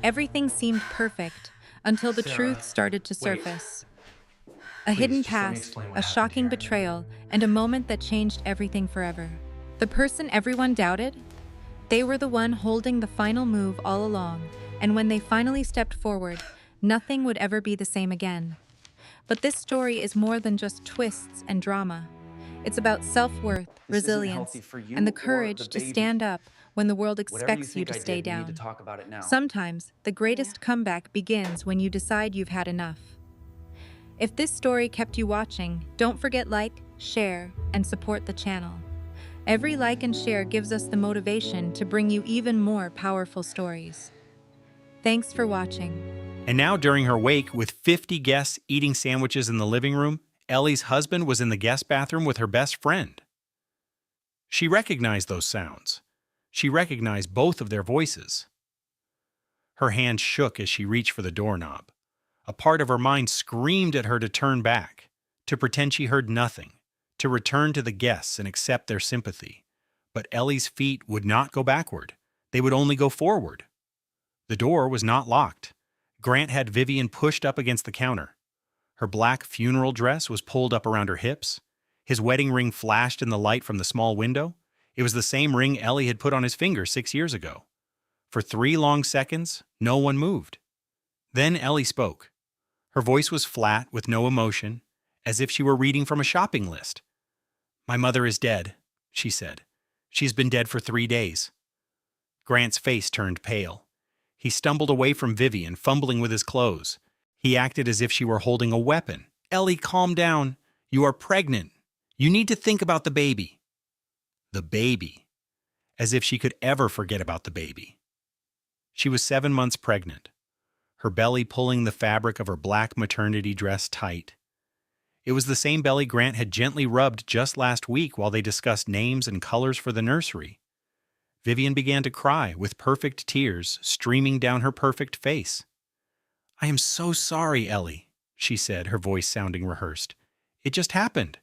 Everything seemed perfect until the Sarah, truth started to wait. surface. A Please, hidden just let me past, explain what a happened shocking here. betrayal, and a moment that changed everything forever. The person everyone doubted? They were the one holding the final move all along, and when they finally stepped forward, nothing would ever be the same again. But this story is more than just twists and drama. It's about self-worth, This isn't healthy resilience, for and the you or the courage to baby. stand up when the world Whatever you expects you think to I stay did, we need to down. talk about it now. Sometimes, the greatest comeback begins when you decide you've had enough. If this story kept you watching, don't forget like, share, and support the channel. Every like and share gives us the motivation to bring you even more powerful stories. Thanks for watching. And now, during her wake, with 50 guests eating sandwiches in the living room, Ellie's husband was in the guest bathroom with her best friend. She recognized those sounds. She recognized both of their voices. Her hand shook as she reached for the doorknob. A part of her mind screamed at her to turn back, to pretend she heard nothing, to return to the guests and accept their sympathy. But Ellie's feet would not go backward. They would only go forward. The door was not locked. Grant had Vivian pushed up against the counter. Her black funeral dress was pulled up around her hips. His wedding ring flashed in the light from the small window. It was the same ring Ellie had put on his finger 6 years ago. For 3 long seconds, no one moved. Then Ellie spoke. Her voice was flat with no emotion, as if she were reading from a shopping list. "My mother is dead," she said. "She's been dead for 3 days." Grant's face turned pale. He stumbled away from Vivian, fumbling with his clothes. He acted as if she were holding a weapon. "Ellie, calm down. You are pregnant. You need to think about the baby." The baby. As if she could ever forget about the baby. She was 7 months pregnant, her belly pulling the fabric of her black maternity dress tight. It was the same belly Grant had gently rubbed just last week while they discussed names and colors for the nursery. Vivian began to cry, with perfect tears streaming down her perfect face. "I am so sorry, Ellie," she said, her voice sounding rehearsed. "It just happened.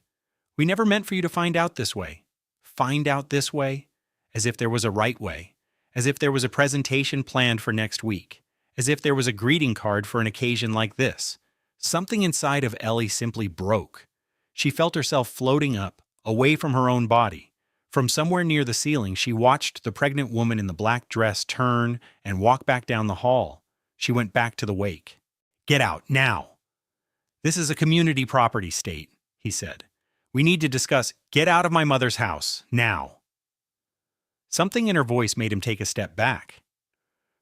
We never meant for you to find out this way." Find out this way? As if there was a right way. As if there was a presentation planned for next week. As if there was a greeting card for an occasion like this. Something inside of Ellie simply broke. She felt herself floating up, away from her own body. From somewhere near the ceiling, she watched the pregnant woman in the black dress turn and walk back down the hall. She went back to the wake. "Get out, now." "This is a community property state," he said. "We need to discuss. Get out of my mother's house, now." Something in her voice made him take a step back.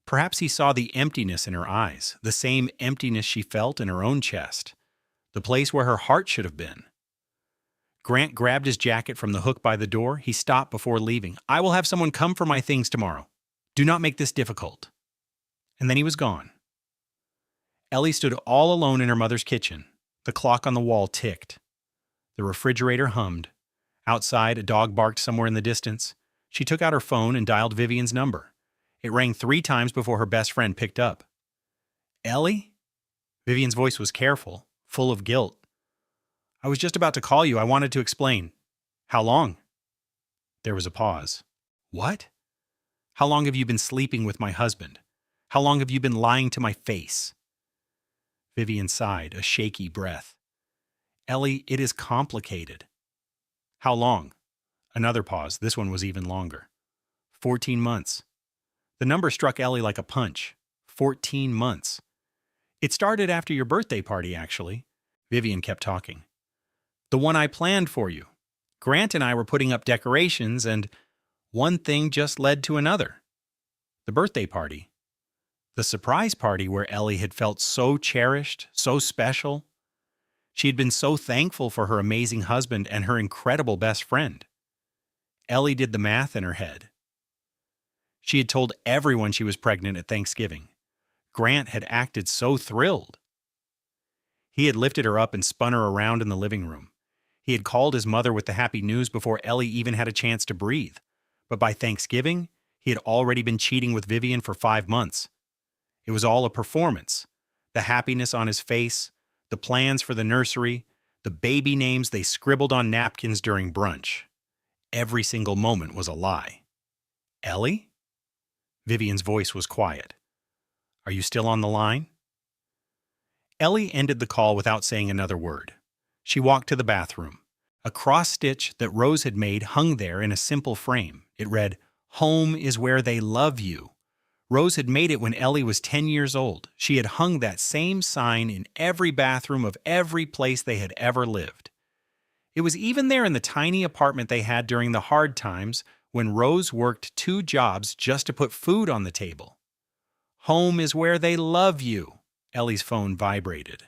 Perhaps he saw the emptiness in her eyes, the same emptiness she felt in her own chest, the place where her heart should have been. Grant grabbed his jacket from the hook by the door. He stopped before leaving. "I will have someone come for my things tomorrow. Do not make this difficult." And then he was gone. Ellie stood all alone in her mother's kitchen. The clock on the wall ticked. The refrigerator hummed. Outside, a dog barked somewhere in the distance. She took out her phone and dialed Vivian's number. It rang 3 times before her best friend picked up. "Ellie?" Vivian's voice was careful, full of guilt. "I was just about to call you. I wanted to explain." "How long?" There was a pause. "What?" "How long have you been sleeping with my husband? How long have you been lying to my face?" Vivian sighed, a shaky breath. "Ellie, it is complicated." "How long?" Another pause. This one was even longer. 14 months. The number struck Ellie like a punch. 14 months. "It started after your birthday party, actually." Vivian kept talking. "The one I planned for you. Grant and I were putting up decorations, and one thing just led to another. The birthday party. The surprise party where Ellie had felt so cherished, so special. She had been so thankful for her amazing husband and her incredible best friend. Ellie did the math in her head. She had told everyone she was pregnant at Thanksgiving. Grant had acted so thrilled. He had lifted her up and spun her around in the living room. He had called his mother with the happy news before Ellie even had a chance to breathe. But by Thanksgiving, he had already been cheating with Vivian for 5 months. It was all a performance. The happiness on his face, the plans for the nursery, the baby names they scribbled on napkins during brunch. Every single moment was a lie. "Ellie?" Vivian's voice was quiet. Are you still on the line? Ellie ended the call without saying another word. She walked to the bathroom. A cross-stitch that Rose had made hung there in a simple frame. It read, "Home is where they love you." Rose had made it when Ellie was 10 years old. She had hung that same sign in every bathroom of every place they had ever lived. It was even there in the tiny apartment they had during the hard times when Rose worked 2 jobs just to put food on the table. Home is where they love you. Ellie's phone vibrated.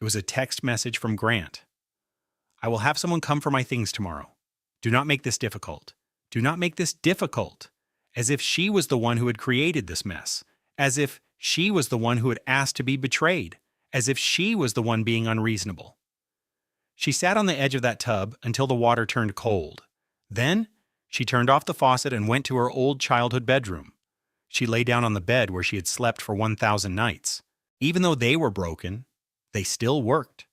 It was a text message from Grant. I will have someone come for my things tomorrow. Do not make this difficult. Do not make this difficult. As if she was the one who had created this mess. As if she was the one who had asked to be betrayed. As if she was the one being unreasonable. She sat on the edge of that tub until the water turned cold. Then, she turned off the faucet and went to her old childhood bedroom. She lay down on the bed where she had slept for 1,000 nights. Even though they were broken, they still worked.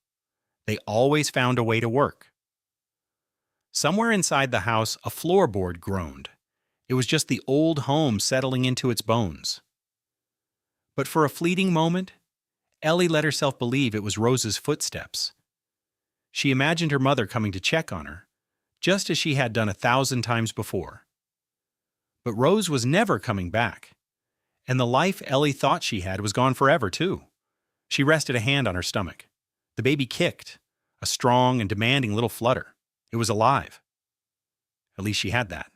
They always found a way to work. Somewhere inside the house, a floorboard groaned. It was just the old home settling into its bones. But for a fleeting moment, Ellie let herself believe it was Rose's footsteps. She imagined her mother coming to check on her, just as she had done 1,000 times before. But Rose was never coming back, and the life Ellie thought she had was gone forever, too. She rested a hand on her stomach. The baby kicked, a strong and demanding little flutter. It was alive. At least she had that.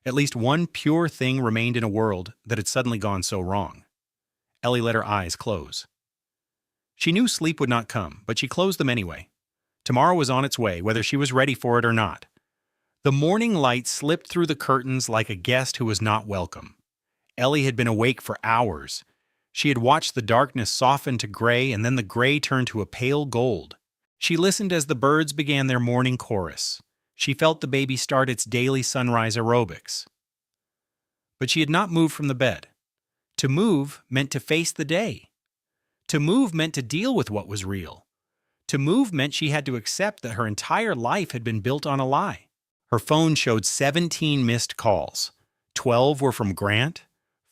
At least one pure thing remained in a world that had suddenly gone so wrong. Ellie let her eyes close. She knew sleep would not come, but she closed them anyway. Tomorrow was on its way, whether she was ready for it or not. The morning light slipped through the curtains like a guest who was not welcome. Ellie had been awake for hours. She had watched the darkness soften to gray and then the gray turn to a pale gold. She listened as the birds began their morning chorus. She felt the baby start its daily sunrise aerobics. But she had not moved from the bed. To move meant to face the day. To move meant to deal with what was real. To move meant she had to accept that her entire life had been built on a lie. Her phone showed 17 missed calls. 12 were from Grant.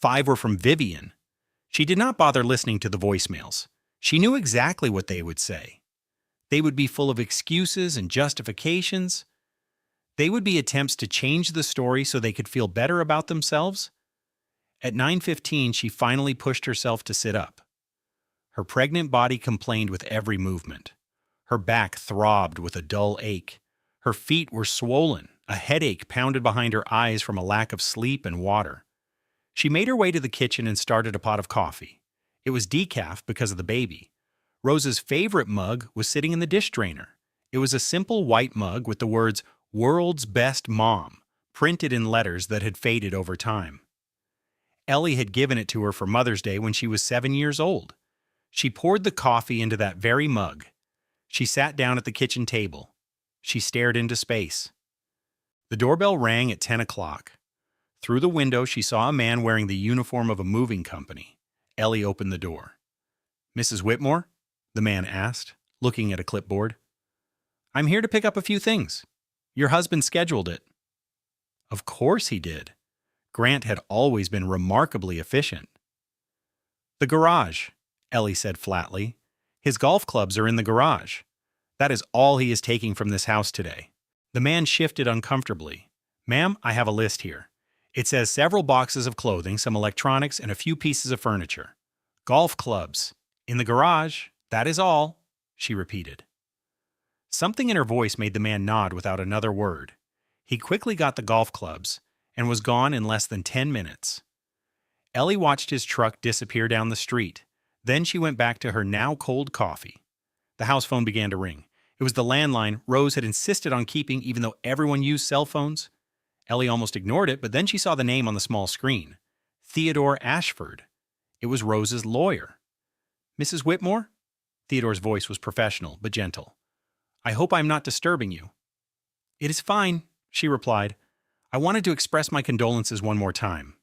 5 were from Vivian. She did not bother listening to the voicemails. She knew exactly what they would say. They would be full of excuses and justifications. They would be attempts to change the story so they could feel better about themselves. At 9:15, she finally pushed herself to sit up. Her pregnant body complained with every movement. Her back throbbed with a dull ache. Her feet were swollen. A headache pounded behind her eyes from a lack of sleep and water. She made her way to the kitchen and started a pot of coffee. It was decaf because of the baby. Rose's favorite mug was sitting in the dish drainer. It was a simple white mug with the words, "World's Best Mom," printed in letters that had faded over time. Ellie had given it to her for Mother's Day when she was 7 years old. She poured the coffee into that very mug. She sat down at the kitchen table. She stared into space. The doorbell rang at 10 o'clock. Through the window, she saw a man wearing the uniform of a moving company. Ellie opened the door. "Mrs. Whitmore?" the man asked, looking at a clipboard. "I'm here to pick up a few things. Your husband scheduled it." Of course he did. Grant had always been remarkably efficient. "The garage," Ellie said flatly. "His golf clubs are in the garage. That is all he is taking from this house today." The man shifted uncomfortably. "Ma'am, I have a list here. It says several boxes of clothing, some electronics, and a few pieces of furniture. Golf clubs. In the garage. That is all," she repeated. Something in her voice made the man nod without another word. He quickly got the golf clubs and was gone in less than 10 minutes. Ellie watched his truck disappear down the street. Then she went back to her now cold coffee. The house phone began to ring. It was the landline Rose had insisted on keeping even though everyone used cell phones. Ellie almost ignored it, but then she saw the name on the small screen. Theodore Ashford. It was Rose's lawyer. "Mrs. Whitmore?" Theodore's voice was professional, but gentle. "I hope I'm not disturbing you." "It is fine," she replied. "I wanted to express my condolences one more time.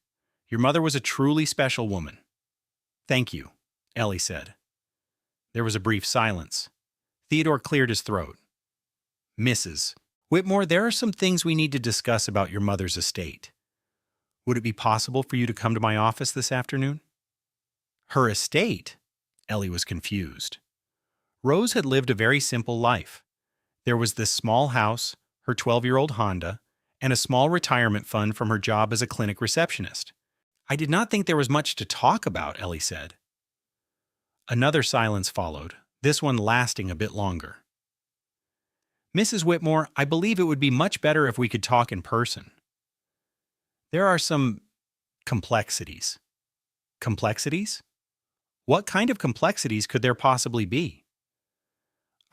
Your mother was a truly special woman." "Thank you," Ellie said. There was a brief silence. Theodore cleared his throat. "Mrs. Whitmore, there are some things we need to discuss about your mother's estate. Would it be possible for you to come to my office this afternoon?" Her estate? Ellie was confused. Rose had lived a very simple life. There was this small house, her 12-year-old Honda, and a small retirement fund from her job as a clinic receptionist. I did not think there was much to talk about, Ellie said. Another silence followed, this one lasting a bit longer. Mrs. Whitmore, I believe it would be much better if we could talk in person. There are some complexities. Complexities? What kind of complexities could there possibly be?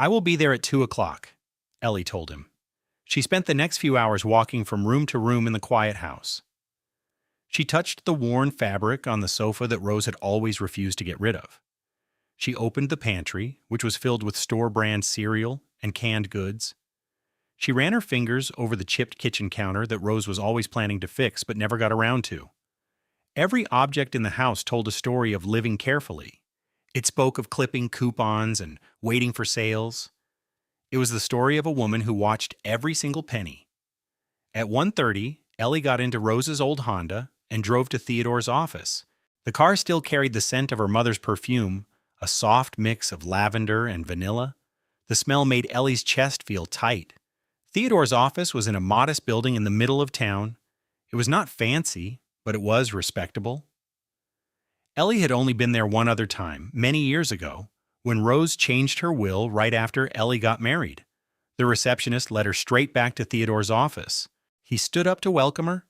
I will be there at 2 o'clock, Ellie told him. She spent the next few hours walking from room to room in the quiet house. She touched the worn fabric on the sofa that Rose had always refused to get rid of. She opened the pantry, which was filled with store-brand cereal and canned goods. She ran her fingers over the chipped kitchen counter that Rose was always planning to fix but never got around to. Every object in the house told a story of living carefully. It spoke of clipping coupons and waiting for sales. It was the story of a woman who watched every single penny. At 1:30, Ellie got into Rose's old Honda and drove to Theodore's office. The car still carried the scent of her mother's perfume, a soft mix of lavender and vanilla. The smell made Ellie's chest feel tight. Theodore's office was in a modest building in the middle of town. It was not fancy, but it was respectable. Ellie had only been there one other time, many years ago, when Rose changed her will right after Ellie got married. The receptionist led her straight back to Theodore's office. He stood up to welcome her.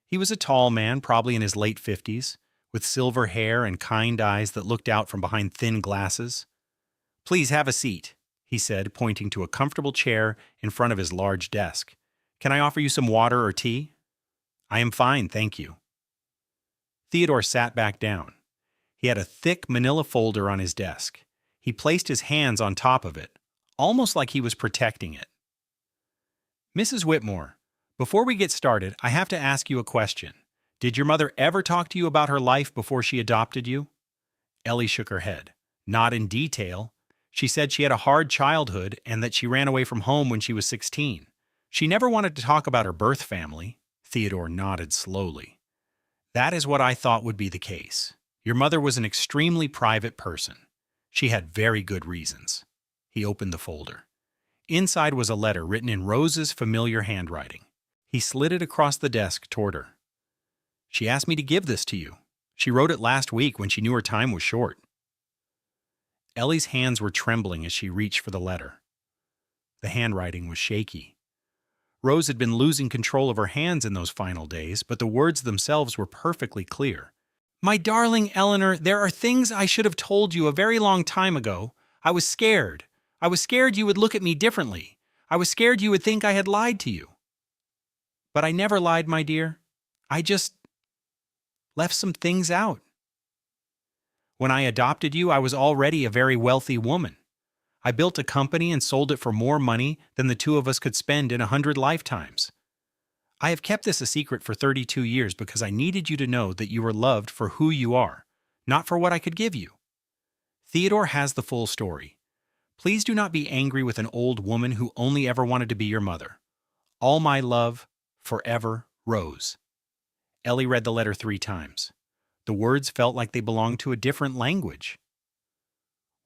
He was a tall man, probably in his late 50s, with silver hair and kind eyes that looked out from behind thin glasses. Please have a seat, he said, pointing to a comfortable chair in front of his large desk. Can I offer you some water or tea? I am fine, thank you. Theodore sat back down. He had a thick manila folder on his desk. He placed his hands on top of it, almost like he was protecting it. Mrs. Whitmore, before we get started, I have to ask you a question. Did your mother ever talk to you about her life before she adopted you? Ellie shook her head. Not in detail. She said she had a hard childhood and that she ran away from home when she was 16. She never wanted to talk about her birth family. Theodore nodded slowly. That is what I thought would be the case. Your mother was an extremely private person. She had very good reasons. He opened the folder. Inside was a letter written in Rose's familiar handwriting. He slid it across the desk toward her. She asked me to give this to you. She wrote it last week when she knew her time was short. Ellie's hands were trembling as she reached for the letter. The handwriting was shaky. Rose had been losing control of her hands in those final days, but the words themselves were perfectly clear. My darling Eleanor, there are things I should have told you a very long time ago. I was scared. I was scared you would look at me differently. I was scared you would think I had lied to you. But I never lied, my dear. I just left some things out. When I adopted you, I was already a very wealthy woman. I built a company and sold it for more money than the two of us could spend in 100 lifetimes. I have kept this a secret for 32 years because I needed you to know that you were loved for who you are, not for what I could give you. Theodore has the full story. Please do not be angry with an old woman who only ever wanted to be your mother. All my love, forever, Rose. Ellie read the letter 3 times. The words felt like they belonged to a different language.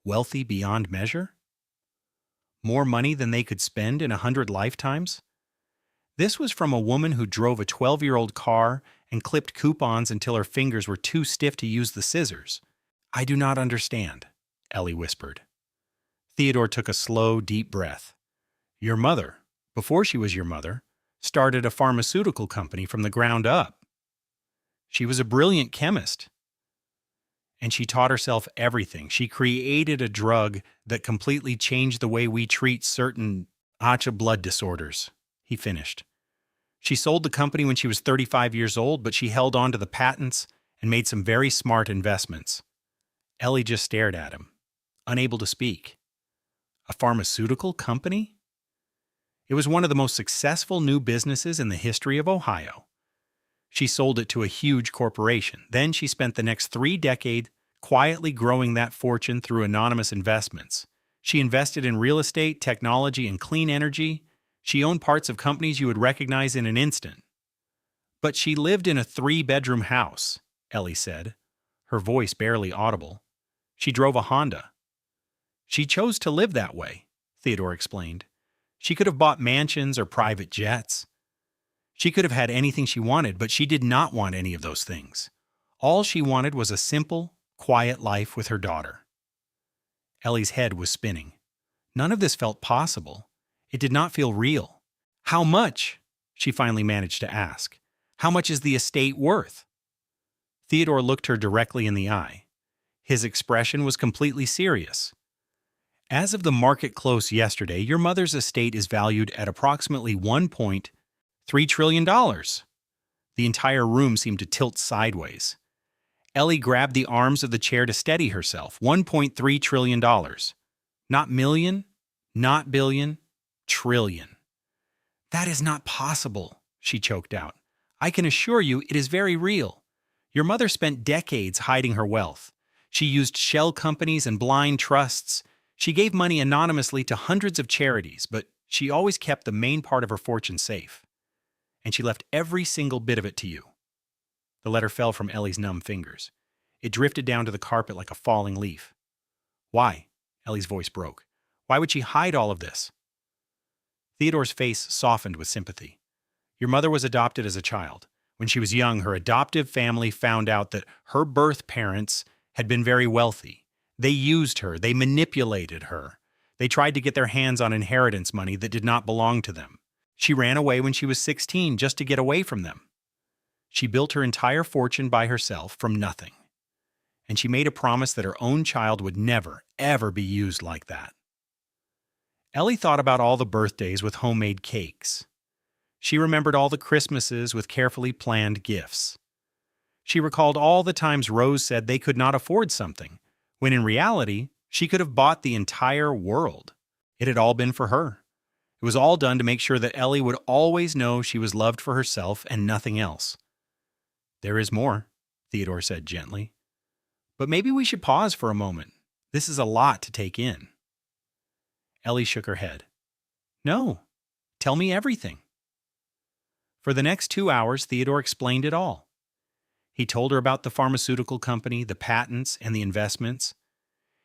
Wealthy beyond measure? More money than they could spend in 100 lifetimes? This was from a woman who drove a 12-year-old car and clipped coupons until her fingers were too stiff to use the scissors. I do not understand, Ellie whispered. Theodore took a slow, deep breath. Your mother, before she was your mother, started a pharmaceutical company from the ground up. She was a brilliant chemist. And she taught herself everything. She created a drug that completely changed the way we treat certain blood disorders, he finished. She sold the company when she was 35 years old, but she held on to the patents and made some very smart investments. Ellie just stared at him, unable to speak. A pharmaceutical company? It was one of the most successful new businesses in the history of Ohio. She sold it to a huge corporation. Then she spent the next 3 decades quietly growing that fortune through anonymous investments. She invested in real estate, technology, and clean energy. She owned parts of companies you would recognize in an instant. But she lived in a 3-bedroom house, Ellie said. her voice barely audible. She drove a Honda. She chose to live that way, Theodore explained. She could have bought mansions or private jets. She could have had anything she wanted, but she did not want any of those things. All she wanted was a simple, quiet life with her daughter. Ellie's head was spinning. None of this felt possible. It did not feel real. How much? She finally managed to ask. How much is the estate worth? Theodore looked her directly in the eye. His expression was completely serious. As of the market close yesterday, your mother's estate is valued at approximately $1.3 trillion. The entire room seemed to tilt sideways. Ellie grabbed the arms of the chair to steady herself. $1.3 trillion. Not million, not billion, trillion. That is not possible, she choked out. I can assure you it is very real. Your mother spent decades hiding her wealth. She used shell companies and blind trusts. She gave money anonymously to hundreds of charities, but she always kept the main part of her fortune safe. And she left every single bit of it to you. The letter fell from Ellie's numb fingers. It drifted down to the carpet like a falling leaf. Why? Ellie's voice broke. Why would she hide all of this? Theodore's face softened with sympathy. Your mother was adopted as a child. When she was young, her adoptive family found out that her birth parents had been very wealthy. They used her. They manipulated her. They tried to get their hands on inheritance money that did not belong to them. She ran away when she was 16 just to get away from them. She built her entire fortune by herself from nothing. And she made a promise that her own child would never, ever be used like that. Ellie thought about all the birthdays with homemade cakes. She remembered all the Christmases with carefully planned gifts. She recalled all the times Rose said they could not afford something, when in reality, she could have bought the entire world. It had all been for her. It was all done to make sure that Ellie would always know she was loved for herself and nothing else. There is more, Theodore said gently. But maybe we should pause for a moment. This is a lot to take in. Ellie shook her head. No, tell me everything. For the next 2 hours, Theodore explained it all. He told her about the pharmaceutical company, the patents, and the investments.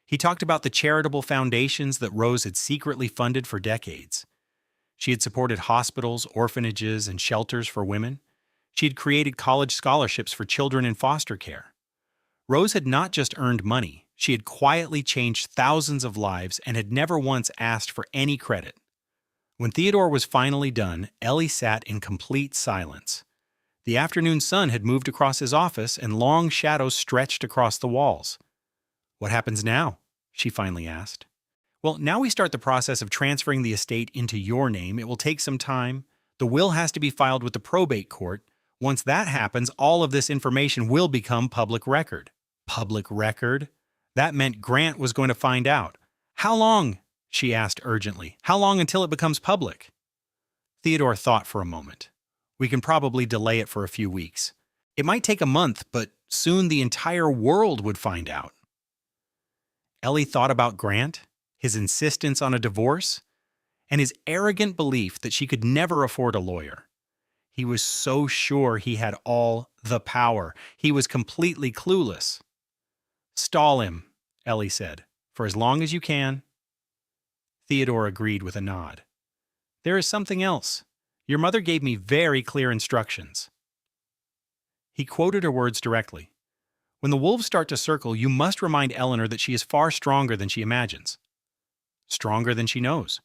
He talked about the charitable foundations that Rose had secretly funded for decades. She had supported hospitals, orphanages, and shelters for women. She had created college scholarships for children in foster care. Rose had not just earned money, she had quietly changed thousands of lives and had never once asked for any credit. When Theodore was finally done, Ellie sat in complete silence. The afternoon sun had moved across his office and long shadows stretched across the walls. What happens now? She finally asked. Well, now we start the process of transferring the estate into your name. It will take some time. The will has to be filed with the probate court. Once that happens, all of this information will become public record. Public record? That meant Grant was going to find out. How long? She asked urgently. How long until it becomes public? Theodore thought for a moment. We can probably delay it for a few weeks. It might take a month, but soon the entire world would find out. Ellie thought about Grant, his insistence on a divorce, and his arrogant belief that she could never afford a lawyer. He was so sure he had all the power. He was completely clueless. Stall him, Ellie said, for as long as you can. Theodore agreed with a nod. There is something else. Your mother gave me very clear instructions. He quoted her words directly. When the wolves start to circle, you must remind Eleanor that she is far stronger than she imagines. Stronger than she knows.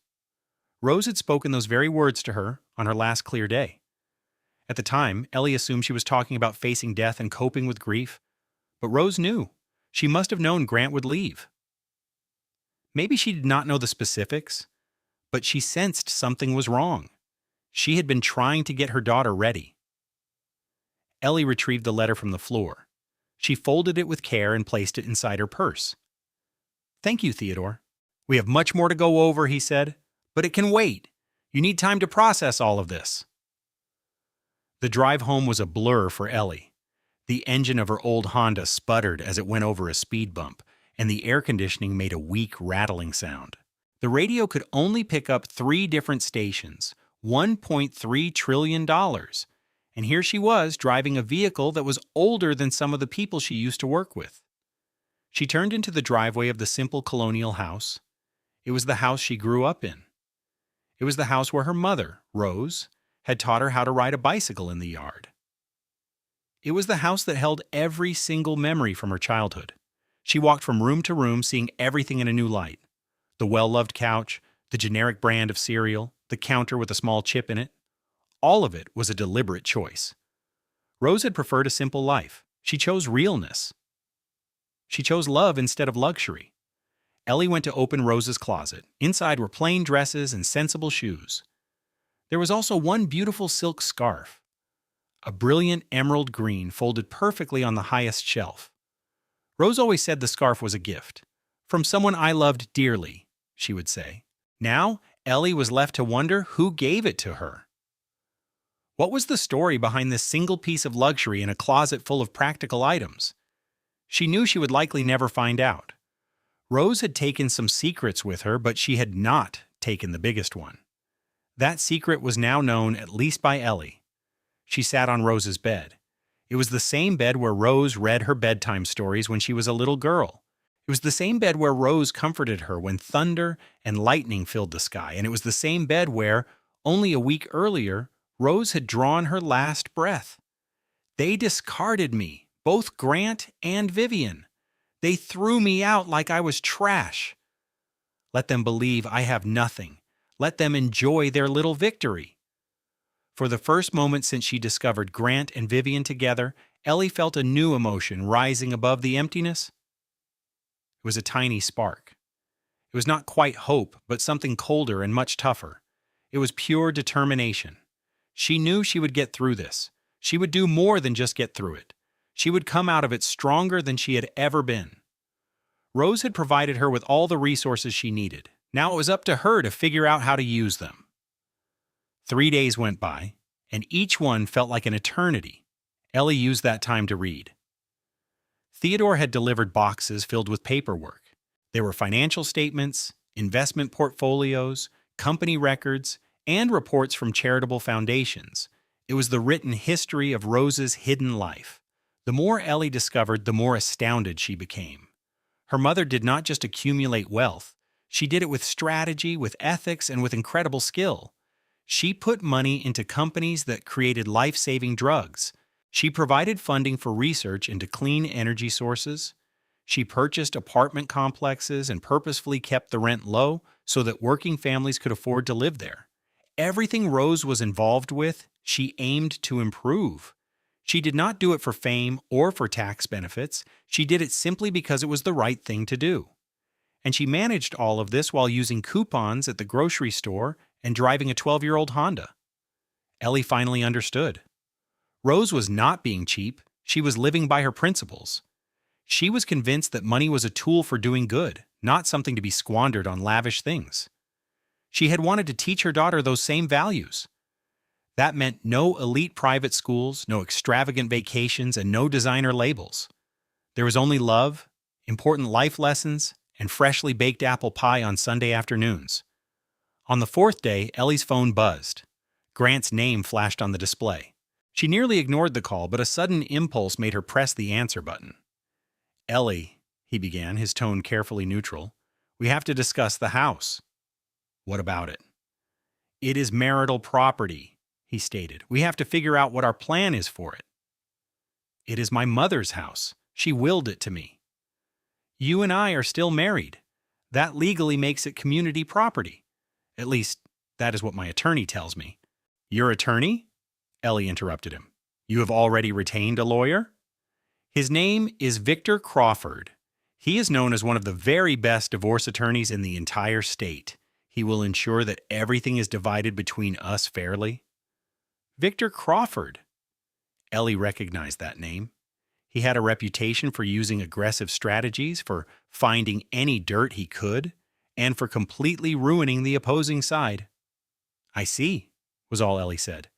Rose had spoken those very words to her on her last clear day. At the time, Ellie assumed she was talking about facing death and coping with grief. But Rose knew. She must have known Grant would leave. Maybe she did not know the specifics, but she sensed something was wrong. She had been trying to get her daughter ready. Ellie retrieved the letter from the floor. She folded it with care and placed it inside her purse. Thank you, Theodore. We have much more to go over, he said, but it can wait. You need time to process all of this. The drive home was a blur for Ellie. The engine of her old Honda sputtered as it went over a speed bump, and the air conditioning made a weak rattling sound. The radio could only pick up 3 different stations, $1.3 trillion, And here she was, driving a vehicle that was older than some of the people she used to work with. She turned into the driveway of the simple colonial house. It was the house she grew up in. It was the house where her mother, Rose, had taught her how to ride a bicycle in the yard. It was the house that held every single memory from her childhood. She walked from room to room, seeing everything in a new light. The well-loved couch, the generic brand of cereal, the counter with a small chip in it. All of it was a deliberate choice. Rose had preferred a simple life. She chose realness. She chose love instead of luxury. Ellie went to open Rose's closet. Inside were plain dresses and sensible shoes. There was also one beautiful silk scarf, a brilliant emerald green folded perfectly on the highest shelf. Rose always said the scarf was a gift. From someone I loved dearly, she would say. Now, Ellie was left to wonder who gave it to her. What was the story behind this single piece of luxury in a closet full of practical items? She knew she would likely never find out. Rose had taken some secrets with her, but she had not taken the biggest one. That secret was now known at least by Ellie. She sat on Rose's bed. It was the same bed where Rose read her bedtime stories when she was a little girl. It was the same bed where Rose comforted her when thunder and lightning filled the sky, and it was the same bed where, only a week earlier, Rose had drawn her last breath. They discarded me, both Grant and Vivian. They threw me out like I was trash. Let them believe I have nothing. Let them enjoy their little victory. For the first moment since she discovered Grant and Vivian together, Ellie felt a new emotion rising above the emptiness. It was a tiny spark. It was not quite hope, but something colder and much tougher. It was pure determination. She knew she would get through this. She would do more than just get through it. She would come out of it stronger than she had ever been. Rose had provided her with all the resources she needed. Now it was up to her to figure out how to use them. 3 days went by, and each one felt like an eternity. Ellie used that time to read. Theodore had delivered boxes filled with paperwork. There were financial statements, investment portfolios, company records, and reports from charitable foundations. It was the written history of Rose's hidden life. The more Ellie discovered, the more astounded she became. Her mother did not just accumulate wealth. She did it with strategy, with ethics, and with incredible skill. She put money into companies that created life-saving drugs. She provided funding for research into clean energy sources. She purchased apartment complexes and purposefully kept the rent low so that working families could afford to live there. Everything Rose was involved with, she aimed to improve. She did not do it for fame or for tax benefits. She did it simply because it was the right thing to do. And she managed all of this while using coupons at the grocery store and driving a 12-year-old Honda. Ellie finally understood. Rose was not being cheap. She was living by her principles. She was convinced that money was a tool for doing good, not something to be squandered on lavish things. She had wanted to teach her daughter those same values. That meant no elite private schools, no extravagant vacations, and no designer labels. There was only love, important life lessons, and freshly baked apple pie on Sunday afternoons. On the 4th day, Ellie's phone buzzed. Grant's name flashed on the display. She nearly ignored the call, but a sudden impulse made her press the answer button. "Ellie," he began, his tone carefully neutral, "we have to discuss the house." "What about it?" "It is marital property," he stated. "We have to figure out what our plan is for it." "It is my mother's house. She willed it to me." "You and I are still married. That legally makes it community property. At least, that is what my attorney tells me." "Your attorney?" Ellie interrupted him. "You have already retained a lawyer?" "His name is Victor Crawford. He is known as one of the very best divorce attorneys in the entire state. He will ensure that everything is divided between us fairly." Victor Crawford. Ellie recognized that name. He had a reputation for using aggressive strategies, for finding any dirt he could, and for completely ruining the opposing side. "I see," was all Ellie said.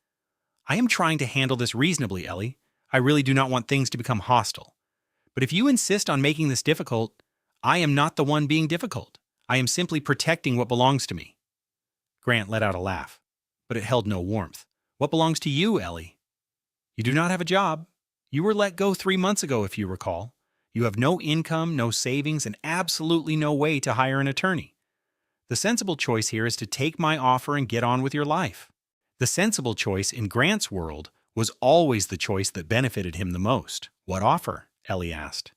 "I am trying to handle this reasonably, Ellie. I really do not want things to become hostile. But if you insist on making this difficult, I am not the one being difficult. I am simply protecting what belongs to me." Grant let out a laugh, but it held no warmth. "What belongs to you, Ellie?" You do not have a job. You were let go 3 months ago, if you recall. You have no income, no savings, and absolutely no way to hire an attorney. The sensible choice here is to take my offer and get on with your life. The sensible choice in Grant's world was always the choice that benefited him the most. What offer? Ellie asked.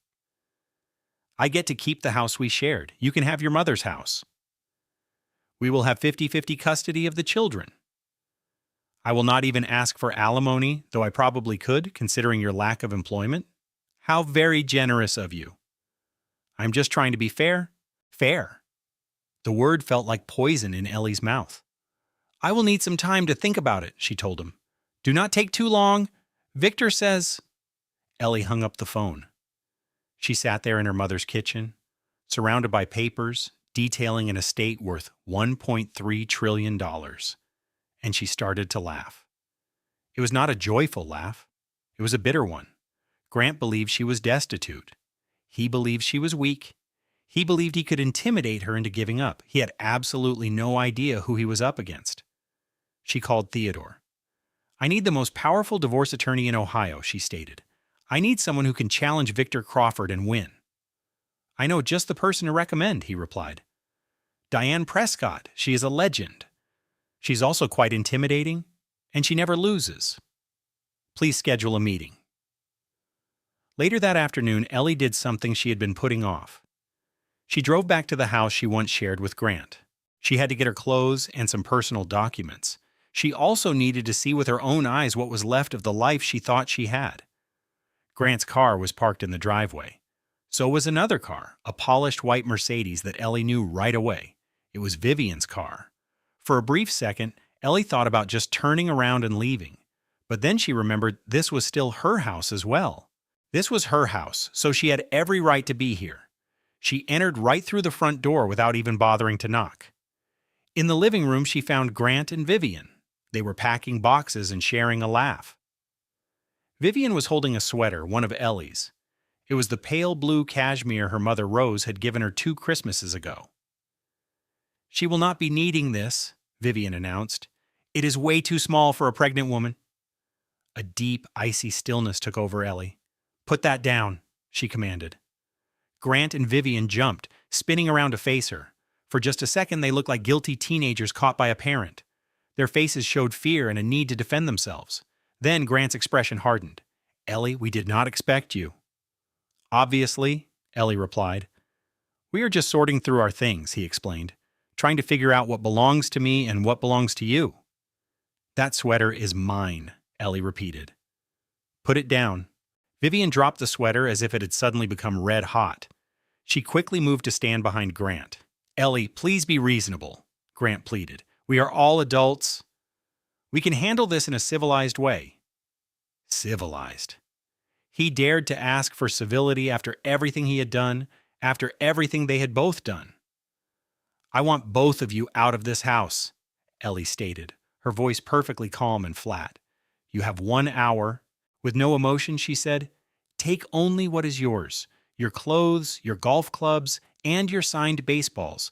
I get to keep the house we shared. You can have your mother's house. We will have 50-50 custody of the children. I will not even ask for alimony, though I probably could, considering your lack of employment. How very generous of you. I'm just trying to be fair. Fair. The word felt like poison in Ellie's mouth. I will need some time to think about it, she told him. Do not take too long. Victor says... Ellie hung up the phone. She sat there in her mother's kitchen, surrounded by papers detailing an estate worth $1.3 trillion. And she started to laugh. It was not a joyful laugh. It was a bitter one. Grant believed she was destitute. He believed she was weak. He believed he could intimidate her into giving up. He had absolutely no idea who he was up against. She called Theodore. I need the most powerful divorce attorney in Ohio, she stated. I need someone who can challenge Victor Crawford and win. I know just the person to recommend, he replied. Diane Prescott. She is a legend. She's also quite intimidating, and she never loses. Please schedule a meeting. Later that afternoon, Ellie did something she had been putting off. She drove back to the house she once shared with Grant. She had to get her clothes and some personal documents. She also needed to see with her own eyes what was left of the life she thought she had. Grant's car was parked in the driveway. So was another car, a polished white Mercedes that Ellie knew right away. It was Vivian's car. For a brief second, Ellie thought about just turning around and leaving. But then she remembered this was still her house as well. This was her house, so she had every right to be here. She entered right through the front door without even bothering to knock. In the living room, she found Grant and Vivian. They were packing boxes and sharing a laugh. Vivian was holding a sweater, one of Ellie's. It was the pale blue cashmere her mother Rose had given her 2 Christmases ago. She will not be needing this, Vivian announced. It is way too small for a pregnant woman. A deep, icy stillness took over Ellie. Put that down, she commanded. Grant and Vivian jumped, spinning around to face her. For just a second, they looked like guilty teenagers caught by a parent. Their faces showed fear and a need to defend themselves. Then Grant's expression hardened. Ellie, we did not expect you. Obviously, Ellie replied. We are just sorting through our things, he explained, trying to figure out what belongs to me and what belongs to you. That sweater is mine, Ellie repeated. Put it down. Vivian dropped the sweater as if it had suddenly become red hot. She quickly moved to stand behind Grant. Ellie, please be reasonable, Grant pleaded. We are all adults. We can handle this in a civilized way. Civilized. He dared to ask for civility after everything he had done, after everything they had both done. I want both of you out of this house, Ellie stated, her voice perfectly calm and flat. You have 1 hour. With no emotion, she said, take only what is yours, your clothes, your golf clubs, and your signed baseballs.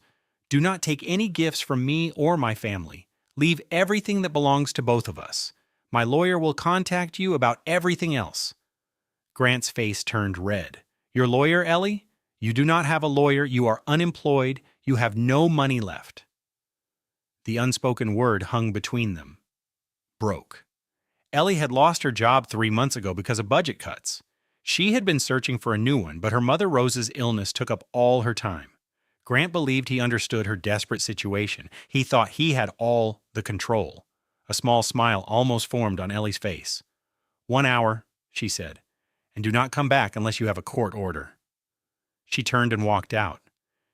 Do not take any gifts from me or my family. Leave everything that belongs to both of us. My lawyer will contact you about everything else. Grant's face turned red. Your lawyer, Ellie? You do not have a lawyer. You are unemployed. You have no money left. The unspoken word hung between them. Broke. Ellie had lost her job 3 months ago because of budget cuts. She had been searching for a new one, but her mother Rose's illness took up all her time. Grant believed he understood her desperate situation. He thought he had all the control. A small smile almost formed on Ellie's face. 1 hour, she said, and do not come back unless you have a court order. She turned and walked out.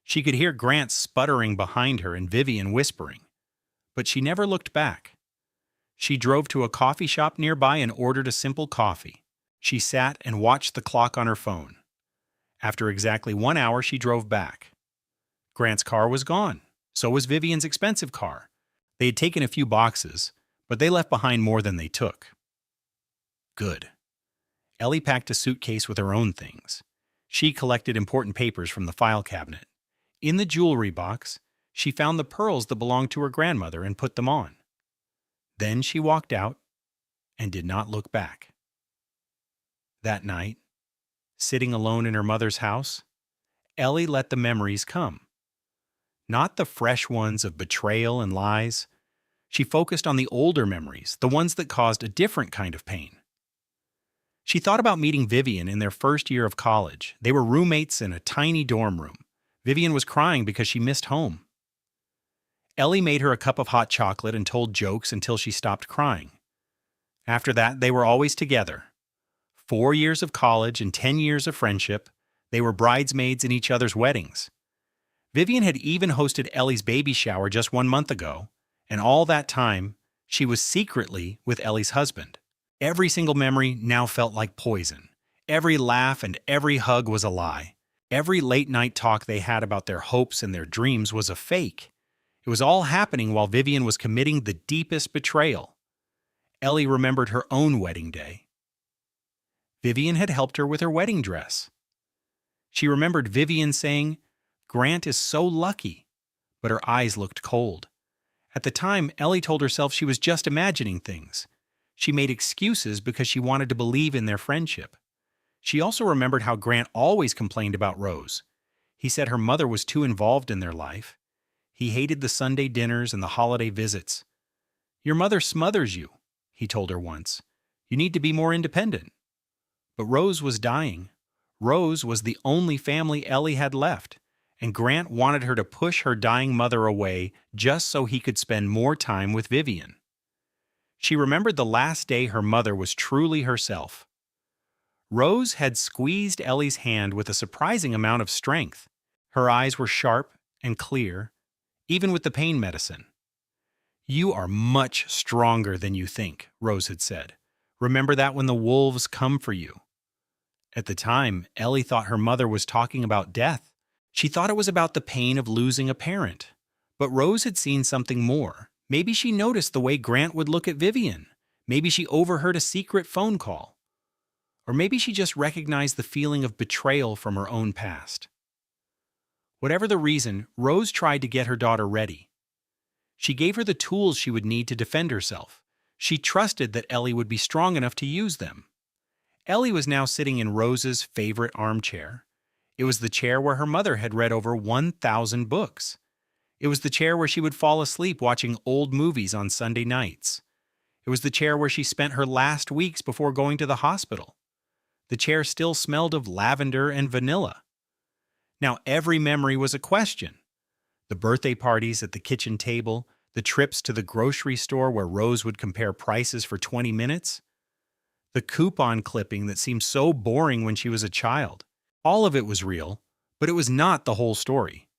She could hear Grant sputtering behind her and Vivian whispering. But she never looked back. She drove to a coffee shop nearby and ordered a simple coffee. She sat and watched the clock on her phone. After exactly 1 hour, she drove back. Grant's car was gone. So was Vivian's expensive car. They had taken a few boxes, but they left behind more than they took. Good. Ellie packed a suitcase with her own things. She collected important papers from the file cabinet. In the jewelry box, she found the pearls that belonged to her grandmother and put them on. Then she walked out and did not look back. That night, sitting alone in her mother's house, Ellie let the memories come. Not the fresh ones of betrayal and lies. She focused on the older memories, the ones that caused a different kind of pain. She thought about meeting Vivian in their first year of college. They were roommates in a tiny dorm room. Vivian was crying because she missed home. Ellie made her a cup of hot chocolate and told jokes until she stopped crying. After that, they were always together. 4 years of college and 10 years of friendship. They were bridesmaids in each other's weddings. Vivian had even hosted Ellie's baby shower just 1 month ago, and all that time, she was secretly with Ellie's husband. Every single memory now felt like poison. Every laugh and every hug was a lie. Every late-night talk they had about their hopes and their dreams was a fake. It was all happening while Vivian was committing the deepest betrayal. Ellie remembered her own wedding day. Vivian had helped her with her wedding dress. She remembered Vivian saying, "Grant is so lucky," but her eyes looked cold. At the time, Ellie told herself she was just imagining things. She made excuses because she wanted to believe in their friendship. She also remembered how Grant always complained about Rose. He said her mother was too involved in their life. He hated the Sunday dinners and the holiday visits. "Your mother smothers you," he told her once. "You need to be more independent." But Rose was dying. Rose was the only family Ellie had left, and Grant wanted her to push her dying mother away just so he could spend more time with Vivian. She remembered the last day her mother was truly herself. Rose had squeezed Ellie's hand with a surprising amount of strength. Her eyes were sharp and clear, even with the pain medicine. "You are much stronger than you think," Rose had said. "Remember that when the wolves come for you." At the time, Ellie thought her mother was talking about death. She thought it was about the pain of losing a parent. But Rose had seen something more. Maybe she noticed the way Grant would look at Vivian. Maybe she overheard a secret phone call. Or maybe she just recognized the feeling of betrayal from her own past. Whatever the reason, Rose tried to get her daughter ready. She gave her the tools she would need to defend herself. She trusted that Ellie would be strong enough to use them. Ellie was now sitting in Rose's favorite armchair. It was the chair where her mother had read over 1,000 books. It was the chair where she would fall asleep watching old movies on Sunday nights. It was the chair where she spent her last weeks before going to the hospital. The chair still smelled of lavender and vanilla. Now every memory was a question. The birthday parties at the kitchen table, the trips to the grocery store where Rose would compare prices for 20 minutes, the coupon clipping that seemed so boring when she was a child. All of it was real, but it was not the whole story.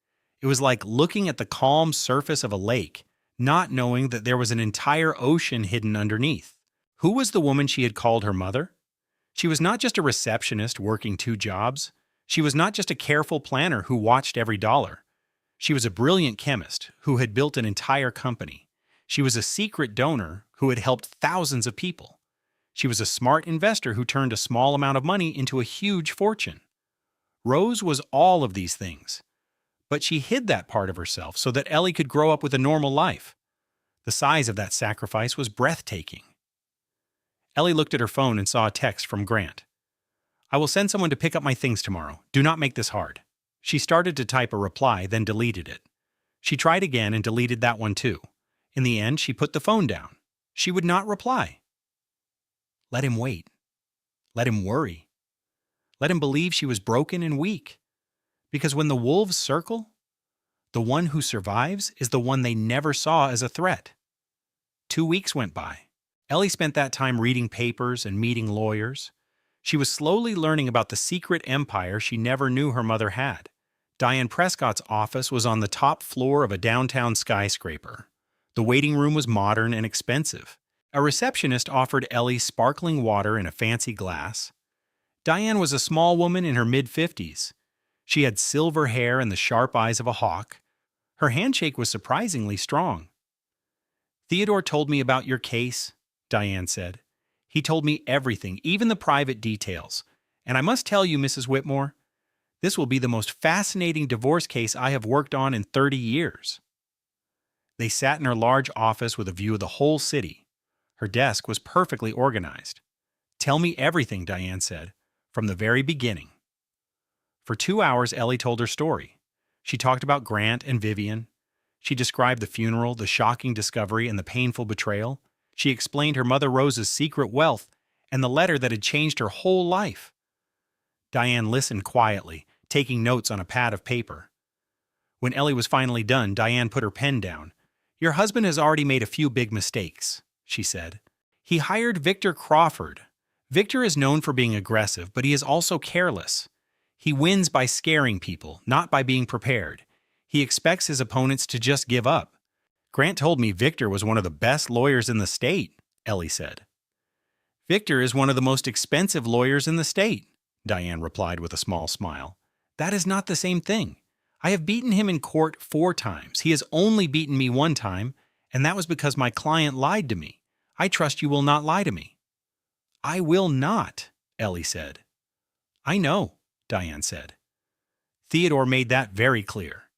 It was like looking at the calm surface of a lake, not knowing that there was an entire ocean hidden underneath. Who was the woman she had called her mother? She was not just a receptionist working 2 jobs. She was not just a careful planner who watched every dollar. She was a brilliant chemist who had built an entire company. She was a secret donor who had helped thousands of people. She was a smart investor who turned a small amount of money into a huge fortune. Rose was all of these things. But she hid that part of herself so that Ellie could grow up with a normal life. The size of that sacrifice was breathtaking. Ellie looked at her phone and saw a text from Grant. "I will send someone to pick up my things tomorrow. Do not make this hard." She started to type a reply, then deleted it. She tried again and deleted that one too. In the end, she put the phone down. She would not reply. Let him wait. Let him worry. Let him believe she was broken and weak. Because when the wolves circle, the one who survives is the one they never saw as a threat. 2 weeks went by. Ellie spent that time reading papers and meeting lawyers. She was slowly learning about the secret empire she never knew her mother had. Diane Prescott's office was on the top floor of a downtown skyscraper. The waiting room was modern and expensive. A receptionist offered Ellie sparkling water in a fancy glass. Diane was a small woman in her mid-50s. She had silver hair and the sharp eyes of a hawk. Her handshake was surprisingly strong. "Theodore told me about your case," Diane said. "He told me everything, even the private details. And I must tell you, Mrs. Whitmore, this will be the most fascinating divorce case I have worked on in 30 years. They sat in her large office with a view of the whole city. Her desk was perfectly organized. "Tell me everything," Diane said. from the very beginning. For 2 hours, Ellie told her story. She talked about Grant and Vivian. She described the funeral, the shocking discovery, and the painful betrayal. She explained her mother Rose's secret wealth and the letter that had changed her whole life. Diane listened quietly, taking notes on a pad of paper. When Ellie was finally done, Diane put her pen down. "Your husband has already made a few big mistakes," she said. "He hired Victor Crawford. Victor is known for being aggressive, but he is also careless. He wins by scaring people, not by being prepared. He expects his opponents to just give up. Grant told me Victor was one of the best lawyers in the state," Ellie said. "Victor is one of the most expensive lawyers in the state," Diane replied with a small smile. "That is not the same thing. I have beaten him in court 4 times. He has only beaten me 1 time, and that was because my client lied to me. I trust you will not lie to me." "I will not," Ellie said. "I know," Diane said. "Theodore made that very clear.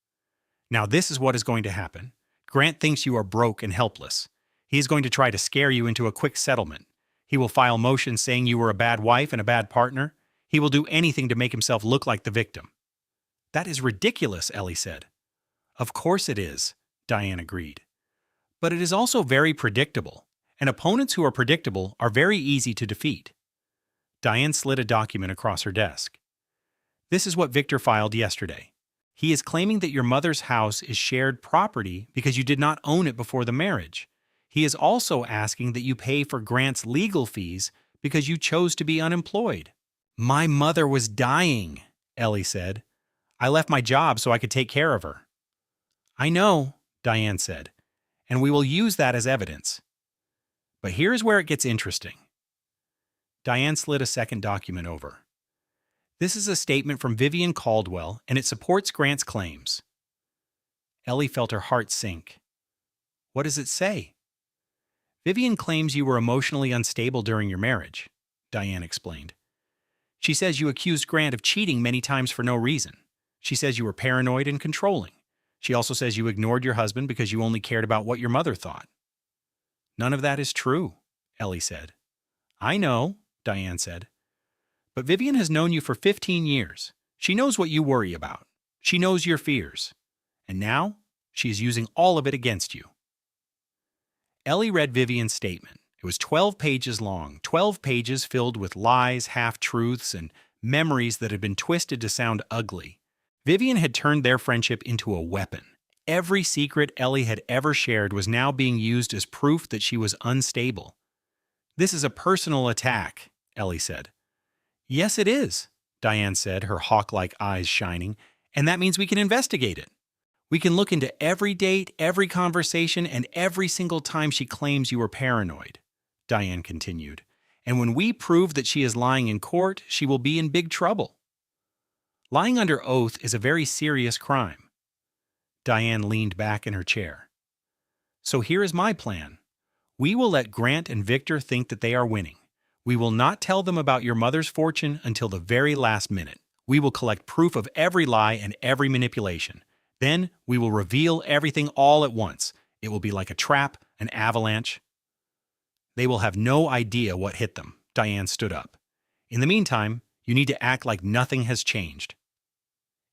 Now this is what is going to happen. Grant thinks you are broke and helpless. He is going to try to scare you into a quick settlement. He will file motions saying you were a bad wife and a bad partner. He will do anything to make himself look like the victim." "That is ridiculous," Ellie said. "Of course it is," Diane agreed. "But it is also very predictable, and opponents who are predictable are very easy to defeat." Diane slid a document across her desk. "This is what Victor filed yesterday. He is claiming that your mother's house is shared property because you did not own it before the marriage. He is also asking that you pay for Grant's legal fees because you chose to be unemployed." "My mother was dying," Ellie said. "I left my job so I could take care of her." "I know," Diane said, "and we will use that as evidence. But here's where it gets interesting." Diane slid a second document over. "This is a statement from Vivian Caldwell, and it supports Grant's claims." Ellie felt her heart sink. "What does it say?" "Vivian claims you were emotionally unstable during your marriage," Diane explained. "She says you accused Grant of cheating many times for no reason. She says you were paranoid and controlling. She also says you ignored your husband because you only cared about what your mother thought." "None of that is true," Ellie said. "I know," Diane said. "But Vivian has known you for 15 years. She knows what you worry about. She knows your fears. And now, she is using all of it against you." Ellie read Vivian's statement. It was 12 pages long, 12 pages filled with lies, half-truths, and memories that had been twisted to sound ugly. Vivian had turned their friendship into a weapon. Every secret Ellie had ever shared was now being used as proof that she was unstable. "This is a personal attack," Ellie said. "Yes, it is," Diane said, her hawk-like eyes shining, "and that means we can investigate it. We can look into every date, every conversation, and every single time she claims you were paranoid," Diane continued. "And when we prove that she is lying in court, she will be in big trouble. Lying under oath is a very serious crime." Diane leaned back in her chair. "So here is my plan. We will let Grant and Victor think that they are winning. We will not tell them about your mother's fortune until the very last minute. We will collect proof of every lie and every manipulation. Then we will reveal everything all at once. It will be like a trap, an avalanche. They will have no idea what hit them." Diane stood up. "In the meantime, you need to act like nothing has changed.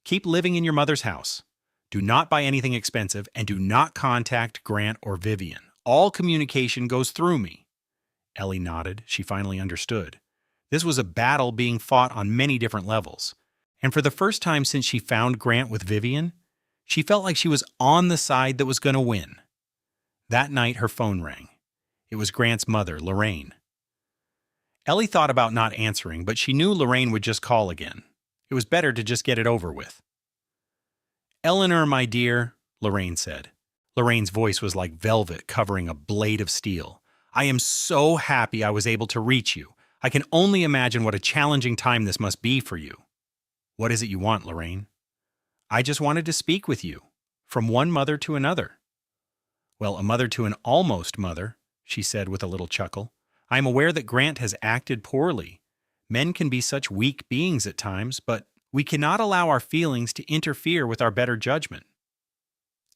Keep living in your mother's house. Do not buy anything expensive, and do not contact Grant or Vivian. All communication goes through me." Ellie nodded. She finally understood. This was a battle being fought on many different levels. And for the first time since she found Grant with Vivian, she felt like she was on the side that was going to win. That night, her phone rang. It was Grant's mother, Lorraine. Ellie thought about not answering, but she knew Lorraine would just call again. It was better to just get it over with. "Eleanor, my dear," Lorraine said. Lorraine's voice was like velvet covering a blade of steel. "I am so happy I was able to reach you. I can only imagine what a challenging time this must be for you." "What is it you want, Lorraine?" "I just wanted to speak with you. From one mother to another." "Well, a mother to an almost mother," she said with a little chuckle. "I am aware that Grant has acted poorly. Men can be such weak beings at times, but we cannot allow our feelings to interfere with our better judgment."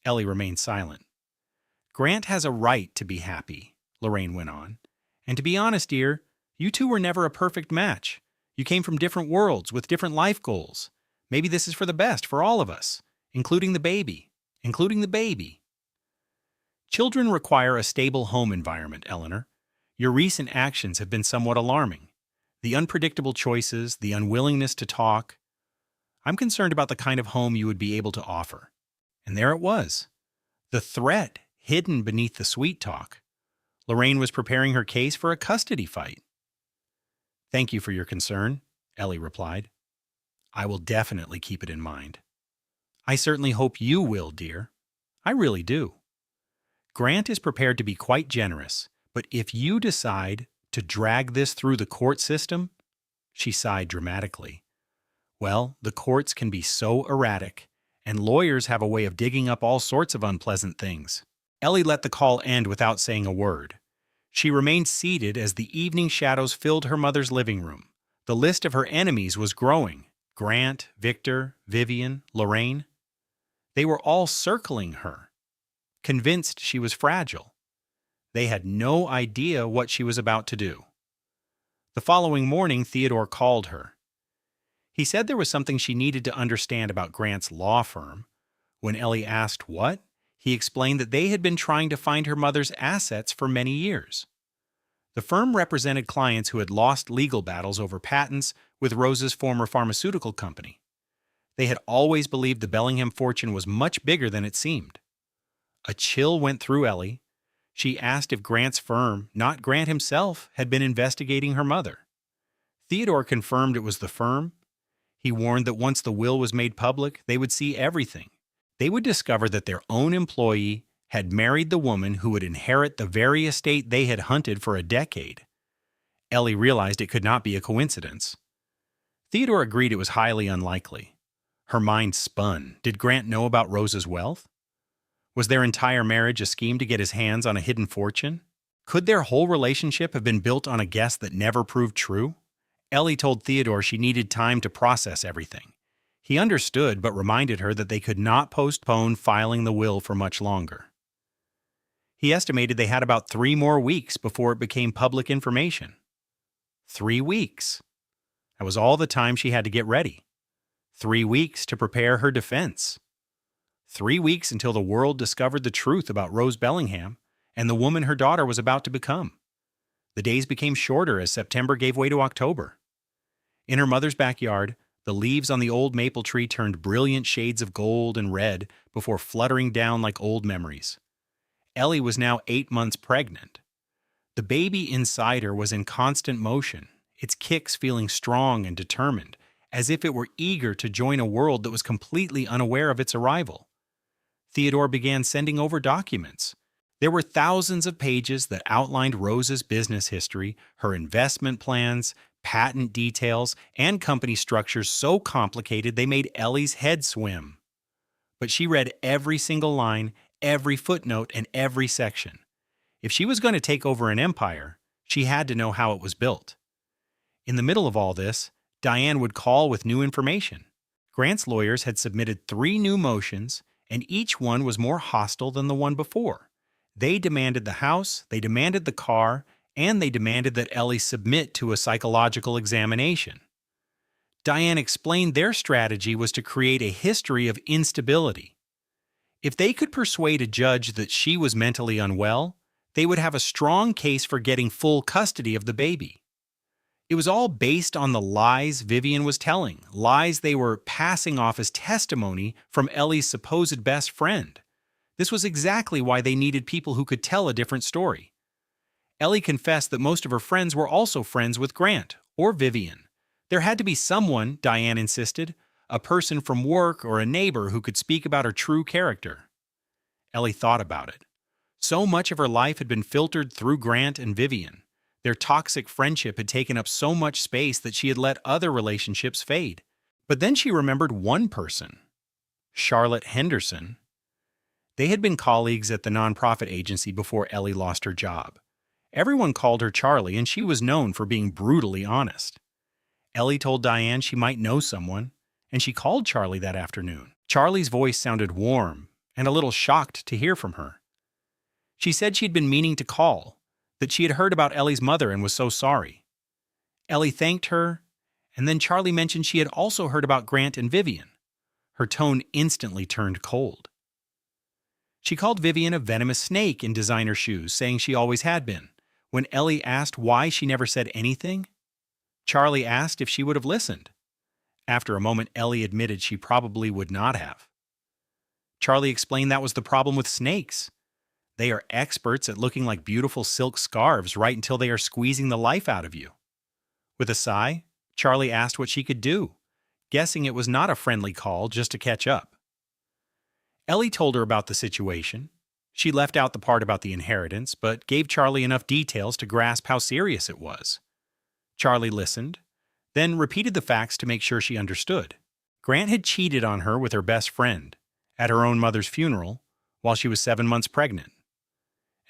Ellie remained silent. "Grant has a right to be happy," Lorraine went on. "And to be honest, dear, you two were never a perfect match. You came from different worlds with different life goals. Maybe this is for the best for all of us, including the baby. Including the baby. Children require a stable home environment, Eleanor. Your recent actions have been somewhat alarming. The unpredictable choices, the unwillingness to talk. I'm concerned about the kind of home you would be able to offer. And there it was. The threat hidden beneath the sweet talk. Lorraine was preparing her case for a custody fight. Thank you for your concern, Ellie replied. I will definitely keep it in mind. I certainly hope you will, dear. I really do. Grant is prepared to be quite generous, but if you decide to drag this through the court system, she sighed dramatically. Well, the courts can be so erratic, and lawyers have a way of digging up all sorts of unpleasant things. Ellie let the call end without saying a word. She remained seated as the evening shadows filled her mother's living room. The list of her enemies was growing. Grant, Victor, Vivian, Lorraine. They were all circling her, convinced she was fragile. They had no idea what she was about to do. The following morning, Theodore called her. He said there was something she needed to understand about Grant's law firm. When Ellie asked what, he explained that they had been trying to find her mother's assets for many years. The firm represented clients who had lost legal battles over patents with Rose's former pharmaceutical company. They had always believed the Bellingham fortune was much bigger than it seemed. A chill went through Ellie. She asked if Grant's firm, not Grant himself, had been investigating her mother. Theodore confirmed it was the firm. He warned that once the will was made public, they would see everything. They would discover that their own employee had married the woman who would inherit the very estate they had hunted for a decade. Ellie realized it could not be a coincidence. Theodore agreed it was highly unlikely. Her mind spun. Did Grant know about Rose's wealth? Was their entire marriage a scheme to get his hands on a hidden fortune? Could their whole relationship have been built on a guess that never proved true? Ellie told Theodore she needed time to process everything. He understood, but reminded her that they could not postpone filing the will for much longer. He estimated they had about 3 more weeks before it became public information. 3 weeks. That was all the time she had to get ready. 3 weeks to prepare her defense. 3 weeks until the world discovered the truth about Rose Bellingham and the woman her daughter was about to become. The days became shorter as September gave way to October. In her mother's backyard, the leaves on the old maple tree turned brilliant shades of gold and red before fluttering down like old memories. Ellie was now 8 months pregnant. The baby inside her was in constant motion, its kicks feeling strong and determined, as if it were eager to join a world that was completely unaware of its arrival. Theodore began sending over documents. There were thousands of pages that outlined Rose's business history, her investment plans, patent details, and company structures so complicated they made Ellie's head swim. But she read every single line, every footnote, and every section. If she was going to take over an empire, she had to know how it was built. In the middle of all this, Diane would call with new information. Grant's lawyers had submitted 3 new motions, and each one was more hostile than the one before. They demanded the house, they demanded the car, and they demanded that Ellie submit to a psychological examination. Diane explained their strategy was to create a history of instability. If they could persuade a judge that she was mentally unwell, they would have a strong case for getting full custody of the baby. It was all based on the lies Vivian was telling, lies they were passing off as testimony from Ellie's supposed best friend. This was exactly why they needed people who could tell a different story. Ellie confessed that most of her friends were also friends with Grant or Vivian. There had to be someone, Diane insisted, a person from work or a neighbor who could speak about her true character. Ellie thought about it. So much of her life had been filtered through Grant and Vivian. Their toxic friendship had taken up so much space that she had let other relationships fade. But then she remembered one person, Charlotte Henderson. They had been colleagues at the nonprofit agency before Ellie lost her job. Everyone called her Charlie, and she was known for being brutally honest. Ellie told Diane she might know someone, and she called Charlie that afternoon. Charlie's voice sounded warm and a little shocked to hear from her. She said she'd been meaning to call, that she had heard about Ellie's mother and was so sorry. Ellie thanked her And then Charlie mentioned she had also heard about Grant and Vivian. Her tone instantly turned cold. She called Vivian a venomous snake in designer shoes, saying she always had been. When Ellie asked why she never said anything, Charlie asked if she would have listened. After a moment, Ellie admitted she probably would not have. Charlie explained that was the problem with snakes. They are experts at looking like beautiful silk scarves right until they are squeezing the life out of you. With a sigh, Charlie asked what she could do, guessing it was not a friendly call just to catch up. Ellie told her about the situation. She left out the part about the inheritance, but gave Charlie enough details to grasp how serious it was. Charlie listened, then repeated the facts to make sure she understood. Grant had cheated on her with her best friend at her own mother's funeral while she was 7 months pregnant.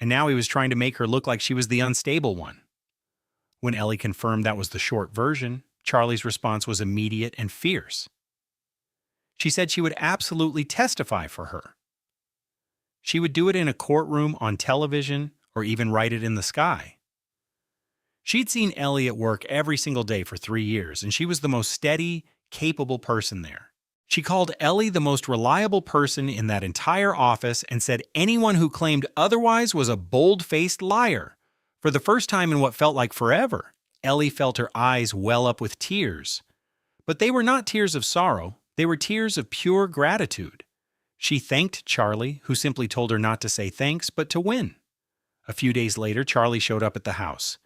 And now he was trying to make her look like she was the unstable one. When Ellie confirmed that was the short version, Charlie's response was immediate and fierce. She said she would absolutely testify for her. She would do it in a courtroom, on television, or even write it in the sky. She'd seen Ellie at work every single day for 3 years, and she was the most steady, capable person there. She called Ellie the most reliable person in that entire office and said anyone who claimed otherwise was a bold-faced liar. For the first time in what felt like forever, Ellie felt her eyes well up with tears. But they were not tears of sorrow, they were tears of pure gratitude. She thanked Charlie, who simply told her not to say thanks, but to win. A few days later, Charlie showed up at the house.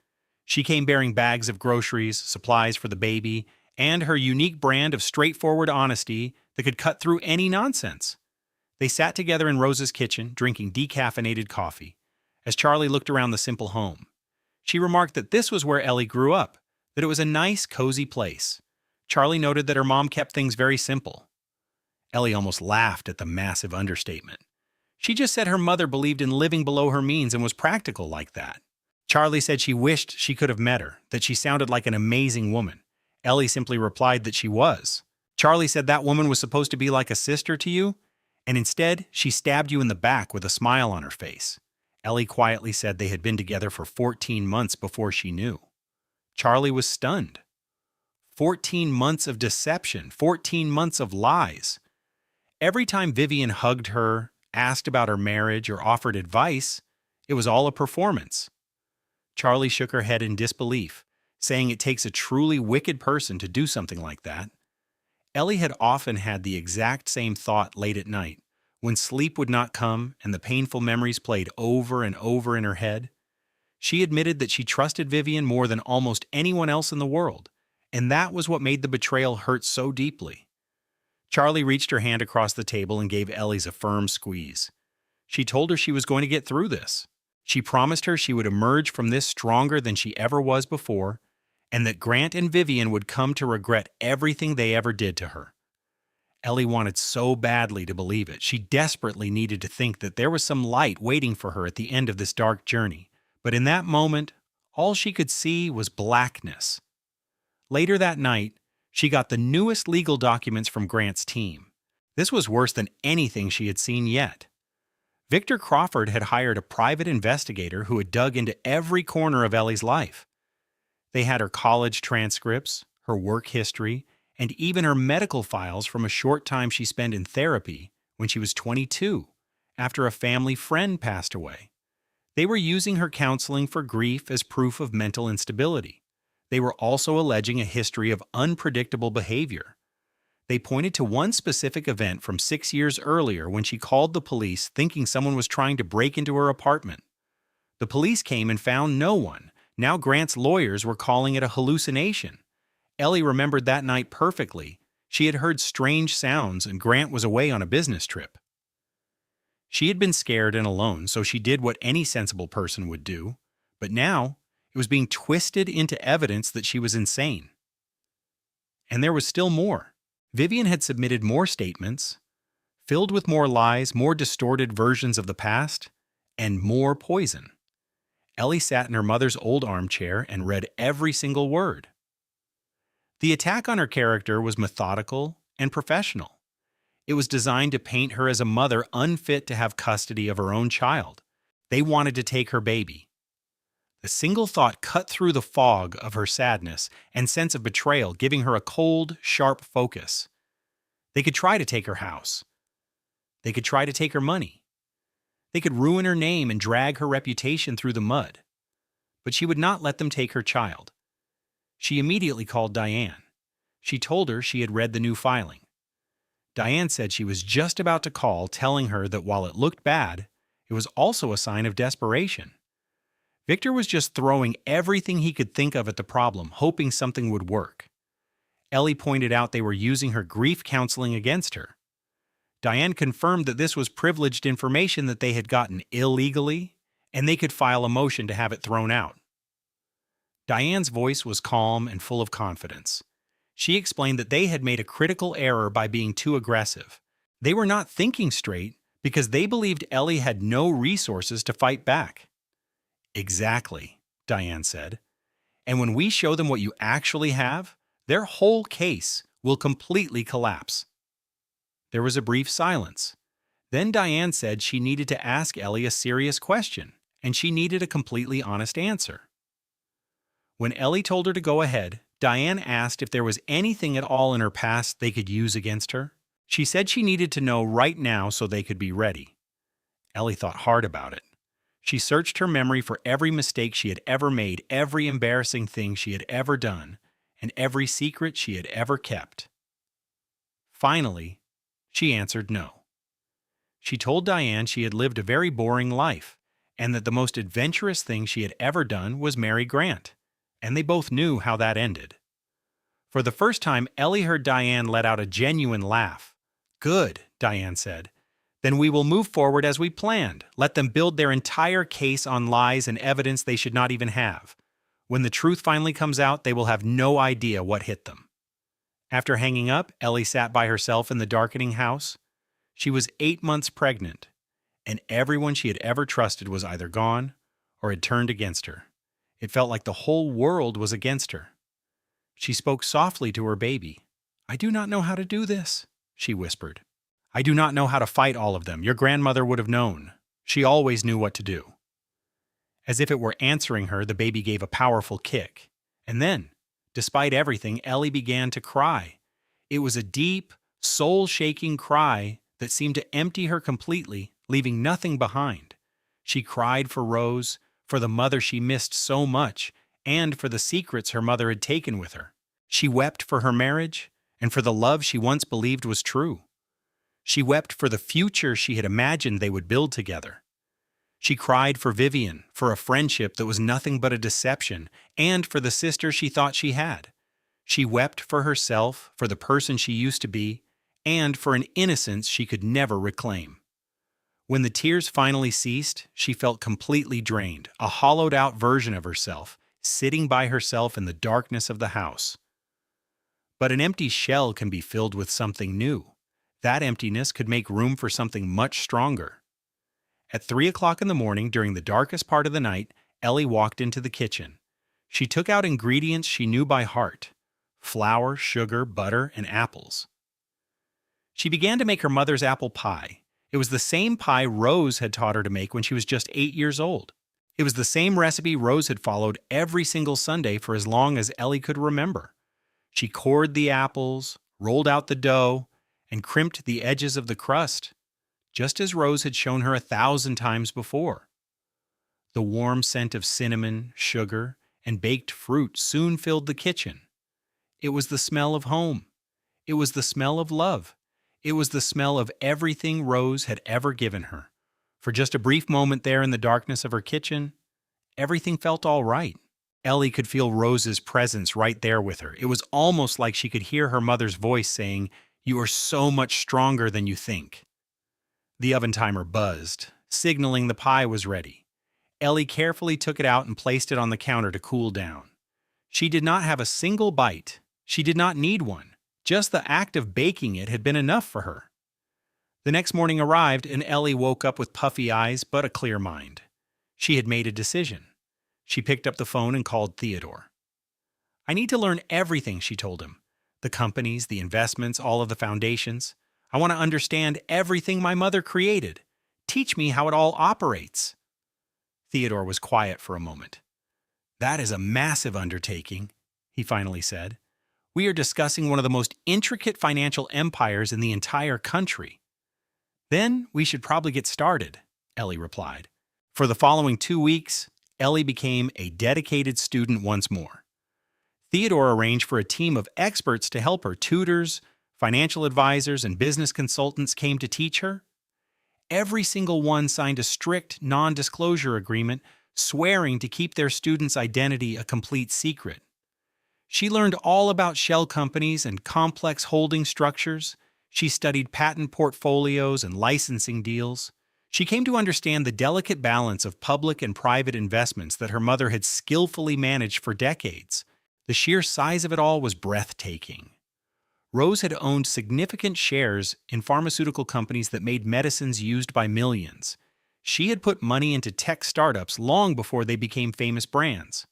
She came bearing bags of groceries, supplies for the baby, and her unique brand of straightforward honesty that could cut through any nonsense. They sat together in Rose's kitchen, drinking decaffeinated coffee. As Charlie looked around the simple home, she remarked that this was where Ellie grew up, that it was a nice, cozy place. Charlie noted that her mom kept things very simple. Ellie almost laughed at the massive understatement. She just said her mother believed in living below her means and was practical like that. Charlie said she wished she could have met her, that she sounded like an amazing woman. Ellie simply replied that she was. Charlie said that woman was supposed to be like a sister to you, and instead she stabbed you in the back with a smile on her face. Ellie quietly said they had been together for 14 months before she knew. Charlie was stunned. 14 months of deception, 14 months of lies. Every time Vivian hugged her, asked about her marriage, or offered advice, it was all a performance. Charlie shook her head in disbelief, saying it takes a truly wicked person to do something like that. Ellie had often had the exact same thought late at night, when sleep would not come and the painful memories played over and over in her head. She admitted that she trusted Vivian more than almost anyone else in the world, and that was what made the betrayal hurt so deeply. Charlie reached her hand across the table and gave Ellie's a firm squeeze. She told her she was going to get through this. She promised her she would emerge from this stronger than she ever was before, and that Grant and Vivian would come to regret everything they ever did to her. Ellie wanted so badly to believe it. She desperately needed to think that there was some light waiting for her at the end of this dark journey. But in that moment, all she could see was blackness. Later that night, she got the newest legal documents from Grant's team. This was worse than anything she had seen yet. Victor Crawford had hired a private investigator who had dug into every corner of Ellie's life. They had her college transcripts, her work history, and even her medical files from a short time she spent in therapy when she was 22, after a family friend passed away. They were using her counseling for grief as proof of mental instability. They were also alleging a history of unpredictable behavior. They pointed to one specific event from 6 years earlier when she called the police thinking someone was trying to break into her apartment. The police came and found no one. Now Grant's lawyers were calling it a hallucination. Ellie remembered that night perfectly. She had heard strange sounds and Grant was away on a business trip. She had been scared and alone, so she did what any sensible person would do. But now, it was being twisted into evidence that she was insane. And there was still more. Vivian had submitted more statements, filled with more lies, more distorted versions of the past, and more poison. Ellie sat in her mother's old armchair and read every single word. The attack on her character was methodical and professional. It was designed to paint her as a mother unfit to have custody of her own child. They wanted to take her baby. The single thought cut through the fog of her sadness and sense of betrayal, giving her a cold, sharp focus. They could try to take her house. They could try to take her money. They could ruin her name and drag her reputation through the mud. But she would not let them take her child. She immediately called Diane. She told her she had read the new filing. Diane said she was just about to call, telling her that while it looked bad, it was also a sign of desperation. Victor was just throwing everything he could think of at the problem, hoping something would work. Ellie pointed out they were using her grief counseling against her. Diane confirmed that this was privileged information that they had gotten illegally, and they could file a motion to have it thrown out. Diane's voice was calm and full of confidence. She explained that they had made a critical error by being too aggressive. They were not thinking straight because they believed Ellie had no resources to fight back. Exactly, Diane said. And when we show them what you actually have, their whole case will completely collapse. There was a brief silence. Then Diane said she needed to ask Ellie a serious question, and she needed a completely honest answer. When Ellie told her to go ahead, Diane asked if there was anything at all in her past they could use against her. She said she needed to know right now so they could be ready. Ellie thought hard about it. She searched her memory for every mistake she had ever made, every embarrassing thing she had ever done, and every secret she had ever kept. Finally, she answered no. She told Diane she had lived a very boring life, and that the most adventurous thing she had ever done was marry Grant, and they both knew how that ended. For the first time, Ellie heard Diane let out a genuine laugh. "Good," Diane said. "Then we will move forward as we planned. Let them build their entire case on lies and evidence they should not even have. When the truth finally comes out, they will have no idea what hit them." After hanging up, Ellie sat by herself in the darkening house. She was 8 months pregnant, and everyone she had ever trusted was either gone or had turned against her. It felt like the whole world was against her. She spoke softly to her baby. "I do not know how to do this," she whispered. "I do not know how to fight all of them. Your grandmother would have known. She always knew what to do." As if it were answering her, the baby gave a powerful kick. And then, despite everything, Ellie began to cry. It was a deep, soul-shaking cry that seemed to empty her completely, leaving nothing behind. She cried for Rose, for the mother she missed so much, and for the secrets her mother had taken with her. She wept for her marriage, and for the love she once believed was true. She wept for the future she had imagined they would build together. She cried for Vivian, for a friendship that was nothing but a deception, and for the sister she thought she had. She wept for herself, for the person she used to be, and for an innocence she could never reclaim. When the tears finally ceased, she felt completely drained, a hollowed-out version of herself, sitting by herself in the darkness of the house. But an empty shell can be filled with something new. That emptiness could make room for something much stronger. At 3 o'clock in the morning, during the darkest part of the night, Ellie walked into the kitchen. She took out ingredients she knew by heart: flour, sugar, butter, and apples. She began to make her mother's apple pie. It was the same pie Rose had taught her to make when she was just 8 years old. It was the same recipe Rose had followed every single Sunday for as long as Ellie could remember. She cored the apples, rolled out the dough, and crimped the edges of the crust, just as Rose had shown her 1,000 times before. The warm scent of cinnamon, sugar, and baked fruit soon filled the kitchen. It was the smell of home. It was the smell of love. It was the smell of everything Rose had ever given her. For just a brief moment there in the darkness of her kitchen, everything felt all right. Ellie could feel Rose's presence right there with her. It was almost like she could hear her mother's voice saying, "You are so much stronger than you think." The oven timer buzzed, signaling the pie was ready. Ellie carefully took it out and placed it on the counter to cool down. She did not have a single bite. She did not need one. Just the act of baking it had been enough for her. The next morning arrived, and Ellie woke up with puffy eyes but a clear mind. She had made a decision. She picked up the phone and called Theodore. "I need to learn everything," she told him. "The companies, the investments, all of the foundations. I want to understand everything my mother created. Teach me how it all operates." Theodore was quiet for a moment. That is a massive undertaking, he finally said. We are discussing one of the most intricate financial empires in the entire country. Then we should probably get started, Ellie replied. For the following 2 weeks, Ellie became a dedicated student once more. Theodore arranged for a team of experts to help her. Tutors, financial advisors, and business consultants came to teach her. Every single one signed a strict non-disclosure agreement, swearing to keep their student's identity a complete secret. She learned all about shell companies and complex holding structures. She studied patent portfolios and licensing deals. She came to understand the delicate balance of public and private investments that her mother had skillfully managed for decades. The sheer size of it all was breathtaking. Rose had owned significant shares in pharmaceutical companies that made medicines used by millions. She had put money into tech startups long before they became famous brands.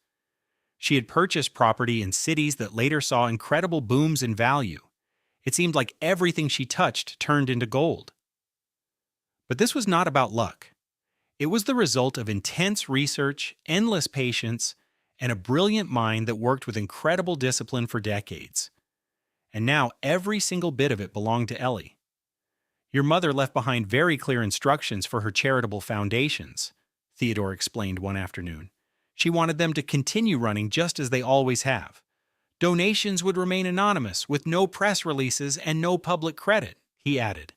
She had purchased property in cities that later saw incredible booms in value. It seemed like everything she touched turned into gold. But this was not about luck. It was the result of intense research, endless patience, and a brilliant mind that worked with incredible discipline for decades. And now every single bit of it belonged to Ellie. Your mother left behind very clear instructions for her charitable foundations, Theodore explained one afternoon. She wanted them to continue running just as they always have. Donations would remain anonymous, with no press releases and no public credit, he added.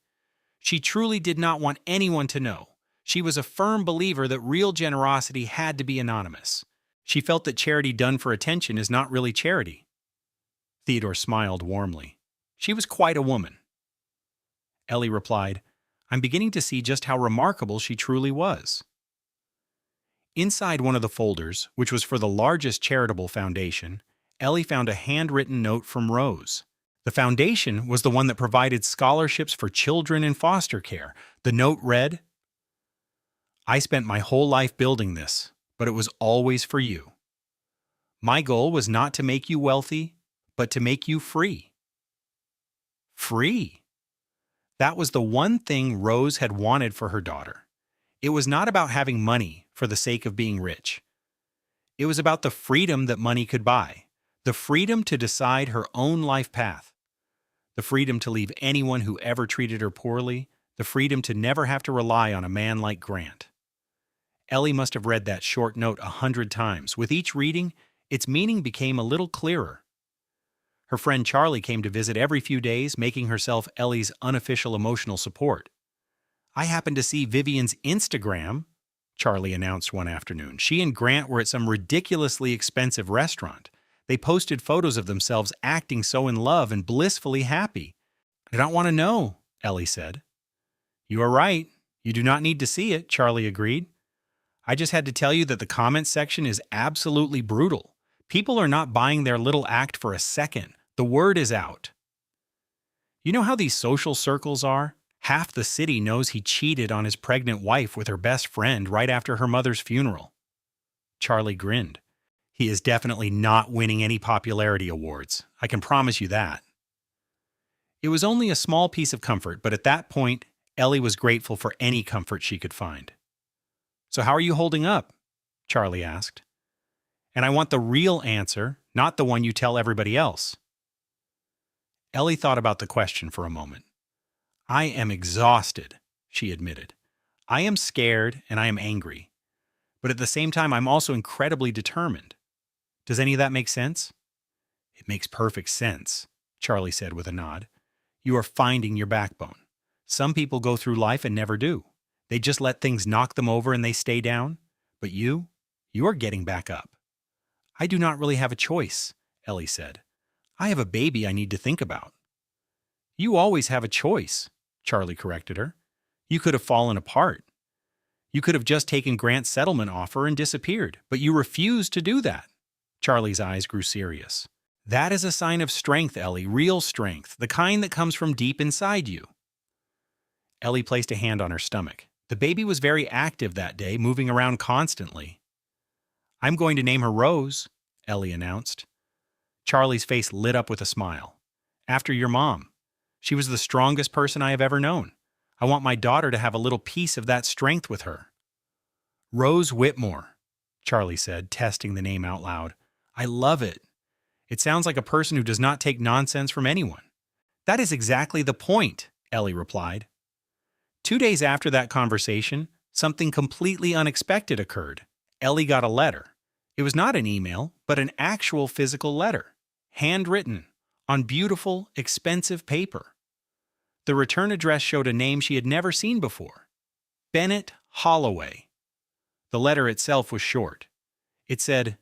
She truly did not want anyone to know. She was a firm believer that real generosity had to be anonymous. She felt that charity done for attention is not really charity. Theodore smiled warmly. She was quite a woman. Ellie replied, I'm beginning to see just how remarkable she truly was. Inside one of the folders, which was for the largest charitable foundation, Ellie found a handwritten note from Rose. The foundation was the one that provided scholarships for children in foster care. The note read, I spent my whole life building this, but it was always for you. My goal was not to make you wealthy, but to make you free. Free. That was the one thing Rose had wanted for her daughter. It was not about having money for the sake of being rich. It was about the freedom that money could buy, the freedom to decide her own life path, the freedom to leave anyone who ever treated her poorly, the freedom to never have to rely on a man like Grant. Ellie must have read that short note 100 times. With each reading, its meaning became a little clearer. Her friend Charlie came to visit every few days, making herself Ellie's unofficial emotional support. I happened to see Vivian's Instagram, Charlie announced one afternoon. She and Grant were at some ridiculously expensive restaurant. They posted photos of themselves acting so in love and blissfully happy. I don't want to know, Ellie said. You are right. You do not need to see it, Charlie agreed. I just had to tell you that the comments section is absolutely brutal. People are not buying their little act for a second. The word is out. You know how these social circles are? Half the city knows he cheated on his pregnant wife with her best friend right after her mother's funeral. Charlie grinned. He is definitely not winning any popularity awards. I can promise you that. It was only a small piece of comfort, but at that point, Ellie was grateful for any comfort she could find. So how are you holding up? Charlie asked. And I want the real answer, not the one you tell everybody else. Ellie thought about the question for a moment. I am exhausted, she admitted. I am scared and I am angry. But at the same time, I'm also incredibly determined. Does any of that make sense? It makes perfect sense, Charlie said with a nod. You are finding your backbone. Some people go through life and never do. They just let things knock them over and they stay down. But you are getting back up. I do not really have a choice, Ellie said. I have a baby I need to think about. You always have a choice, Charlie corrected her. You could have fallen apart. You could have just taken Grant's settlement offer and disappeared, but you refused to do that. Charlie's eyes grew serious. That is a sign of strength, Ellie, real strength, the kind that comes from deep inside you. Ellie placed a hand on her stomach. The baby was very active that day, moving around constantly. I'm going to name her Rose, Ellie announced. Charlie's face lit up with a smile. After your mom. She was the strongest person I have ever known. I want my daughter to have a little piece of that strength with her. Rose Whitmore, Charlie said, testing the name out loud. I love it. It sounds like a person who does not take nonsense from anyone. That is exactly the point, Ellie replied. 2 days after that conversation, something completely unexpected occurred. Ellie got a letter. It was not an email, but an actual physical letter, handwritten, on beautiful, expensive paper. The return address showed a name she had never seen before, Bennett Holloway. The letter itself was short. It said,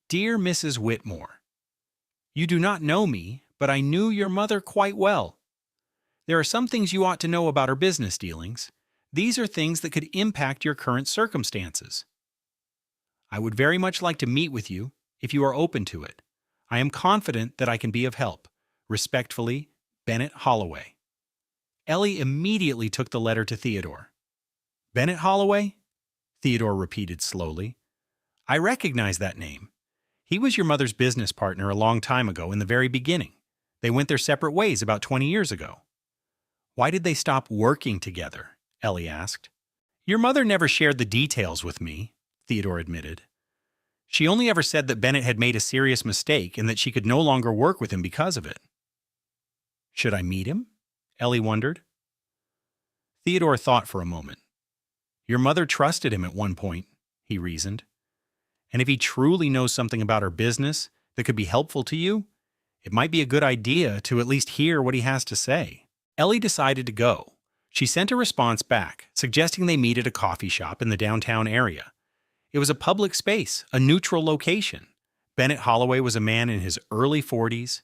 Dear Mrs. Whitmore, You do not know me, but I knew your mother quite well. There are some things you ought to know about her business dealings. These are things that could impact your current circumstances. I would very much like to meet with you, if you are open to it. I am confident that I can be of help. Respectfully, Bennett Holloway. Ellie immediately took the letter to Theodore. Bennett Holloway? Theodore repeated slowly. I recognize that name. He was your mother's business partner a long time ago in the very beginning. They went their separate ways about 20 years ago. Why did they stop working together? Ellie asked. Your mother never shared the details with me, Theodore admitted. She only ever said that Bennett had made a serious mistake and that she could no longer work with him because of it. Should I meet him? Ellie wondered. Theodore thought for a moment. Your mother trusted him at one point, he reasoned. And if he truly knows something about her business that could be helpful to you, it might be a good idea to at least hear what he has to say. Ellie decided to go. She sent a response back, suggesting they meet at a coffee shop in the downtown area. It was a public space, a neutral location. Bennett Holloway was a man in his early 40s.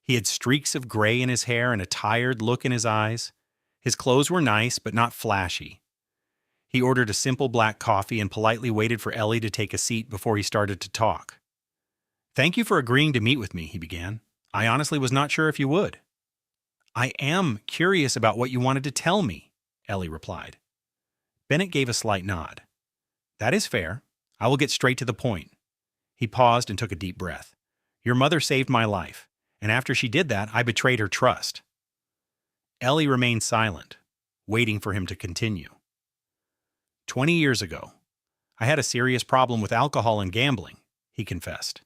He had streaks of gray in his hair and a tired look in his eyes. His clothes were nice, but not flashy. He ordered a simple black coffee and politely waited for Ellie to take a seat before he started to talk. Thank you for agreeing to meet with me, he began. I honestly was not sure if you would. I am curious about what you wanted to tell me, Ellie replied. Bennett gave a slight nod. That is fair. I will get straight to the point. He paused and took a deep breath. Your mother saved my life, and after she did that, I betrayed her trust. Ellie remained silent, waiting for him to continue. 20 years ago, I had a serious problem with alcohol and gambling, he confessed.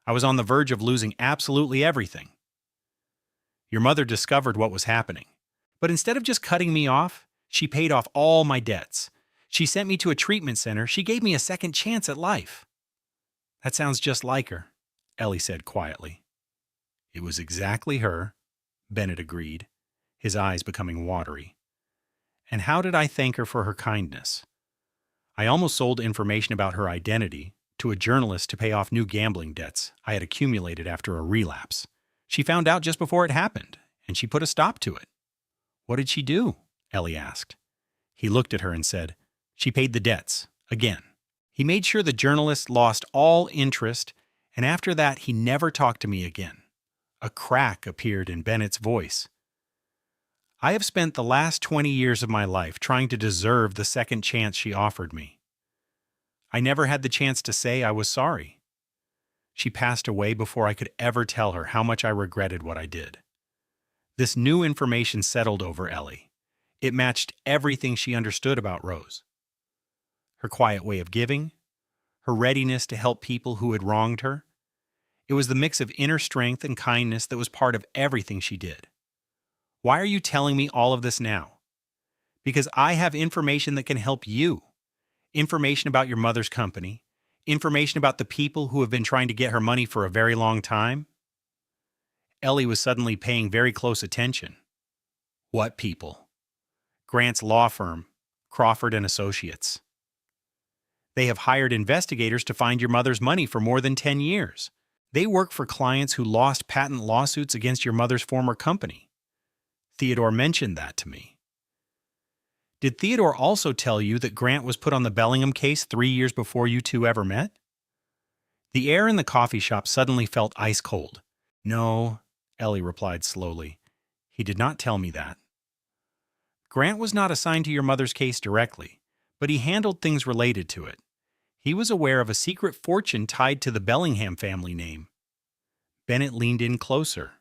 I was on the verge of losing absolutely everything. Your mother discovered what was happening, but instead of just cutting me off, she paid off all my debts. She sent me to a treatment center. She gave me a second chance at life. That sounds just like her, Ellie said quietly. It was exactly her, Bennett agreed, his eyes becoming watery. And how did I thank her for her kindness? I almost sold information about her identity to a journalist to pay off new gambling debts I had accumulated after a relapse. She found out just before it happened, and she put a stop to it. What did she do? Ellie asked. He looked at her and said, She paid the debts, again. He made sure the journalist lost all interest, and after that he never talked to me again. A crack appeared in Bennett's voice. I have spent the last 20 years of my life trying to deserve the second chance she offered me. I never had the chance to say I was sorry. She passed away before I could ever tell her how much I regretted what I did. This new information settled over Ellie. It matched everything she understood about Rose. Her quiet way of giving, her readiness to help people who had wronged her. It was the mix of inner strength and kindness that was part of everything she did. Why are you telling me all of this now? Because I have information that can help you. Information about your mother's company. Information about the people who have been trying to get her money for a very long time. Ellie was suddenly paying very close attention. What people? Grant's law firm, Crawford and Associates. They have hired investigators to find your mother's money for more than 10 years. They work for clients who lost patent lawsuits against your mother's former company. Theodore mentioned that to me. Did Theodore also tell you that Grant was put on the Bellingham case 3 years before you two ever met? The air in the coffee shop suddenly felt ice cold. No, Ellie replied slowly. He did not tell me that. Grant was not assigned to your mother's case directly, but he handled things related to it. He was aware of a secret fortune tied to the Bellingham family name. Bennett leaned in closer.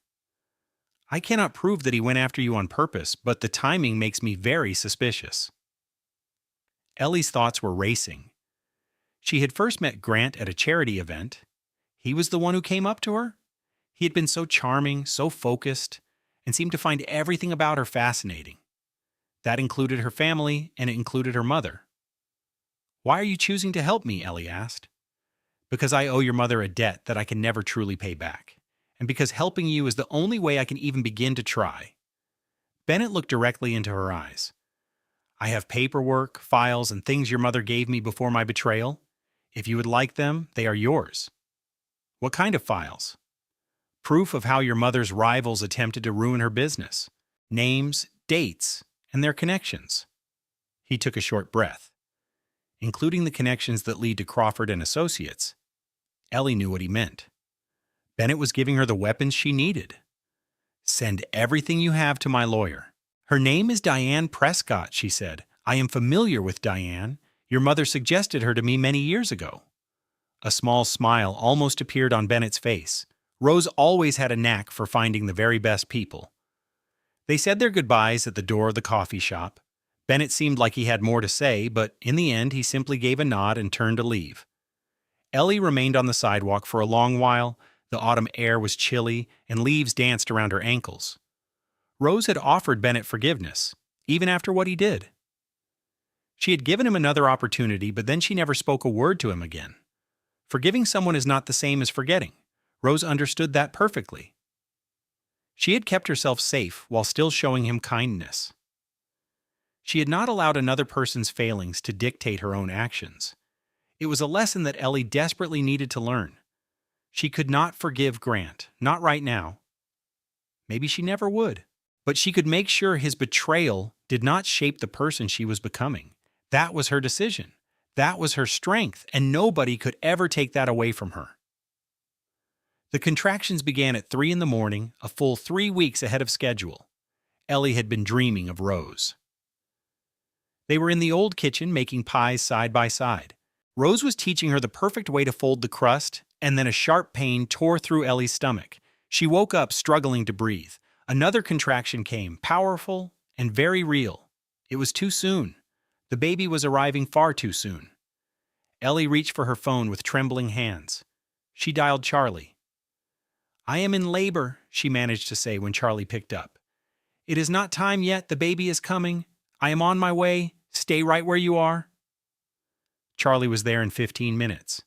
I cannot prove that he went after you on purpose, but the timing makes me very suspicious. Ellie's thoughts were racing. She had first met Grant at a charity event. He was the one who came up to her. He had been so charming, so focused, and seemed to find everything about her fascinating. That included her family, and it included her mother. "Why are you choosing to help me?" Ellie asked. "Because I owe your mother a debt that I can never truly pay back, and because helping you is the only way I can even begin to try." Bennett looked directly into her eyes. "I have paperwork, files, and things your mother gave me before my betrayal. If you would like them, they are yours." "What kind of files?" "Proof of how your mother's rivals attempted to ruin her business. Names, dates, and their connections." He took a short breath. "Including the connections that lead to Crawford and Associates." Ellie knew what he meant. Bennett was giving her the weapons she needed. "Send everything you have to my lawyer." "Her name is Diane Prescott," she said. "I am familiar with Diane. Your mother suggested her to me many years ago." A small smile almost appeared on Bennett's face. Rose always had a knack for finding the very best people. They said their goodbyes at the door of the coffee shop. Bennett seemed like he had more to say, but in the end he simply gave a nod and turned to leave. Ellie remained on the sidewalk for a long while. The autumn air was chilly, and leaves danced around her ankles. Rose had offered Bennett forgiveness, even after what he did. She had given him another opportunity, but then she never spoke a word to him again. Forgiving someone is not the same as forgetting. Rose understood that perfectly. She had kept herself safe while still showing him kindness. She had not allowed another person's failings to dictate her own actions. It was a lesson that Ellie desperately needed to learn. She could not forgive Grant, not right now. Maybe she never would. But she could make sure his betrayal did not shape the person she was becoming. That was her decision. That was her strength, and nobody could ever take that away from her. The contractions began at 3 in the morning, a full 3 weeks ahead of schedule. Ellie had been dreaming of Rose. They were in the old kitchen making pies side by side. Rose was teaching her the perfect way to fold the crust, and then a sharp pain tore through Ellie's stomach. She woke up struggling to breathe. Another contraction came, powerful and very real. It was too soon. The baby was arriving far too soon. Ellie reached for her phone with trembling hands. She dialed Charlie. "I am in labor," she managed to say when Charlie picked up. "It is not time yet. The baby is coming. I am on my way. Stay right where you are." Charlie was there in 15 minutes.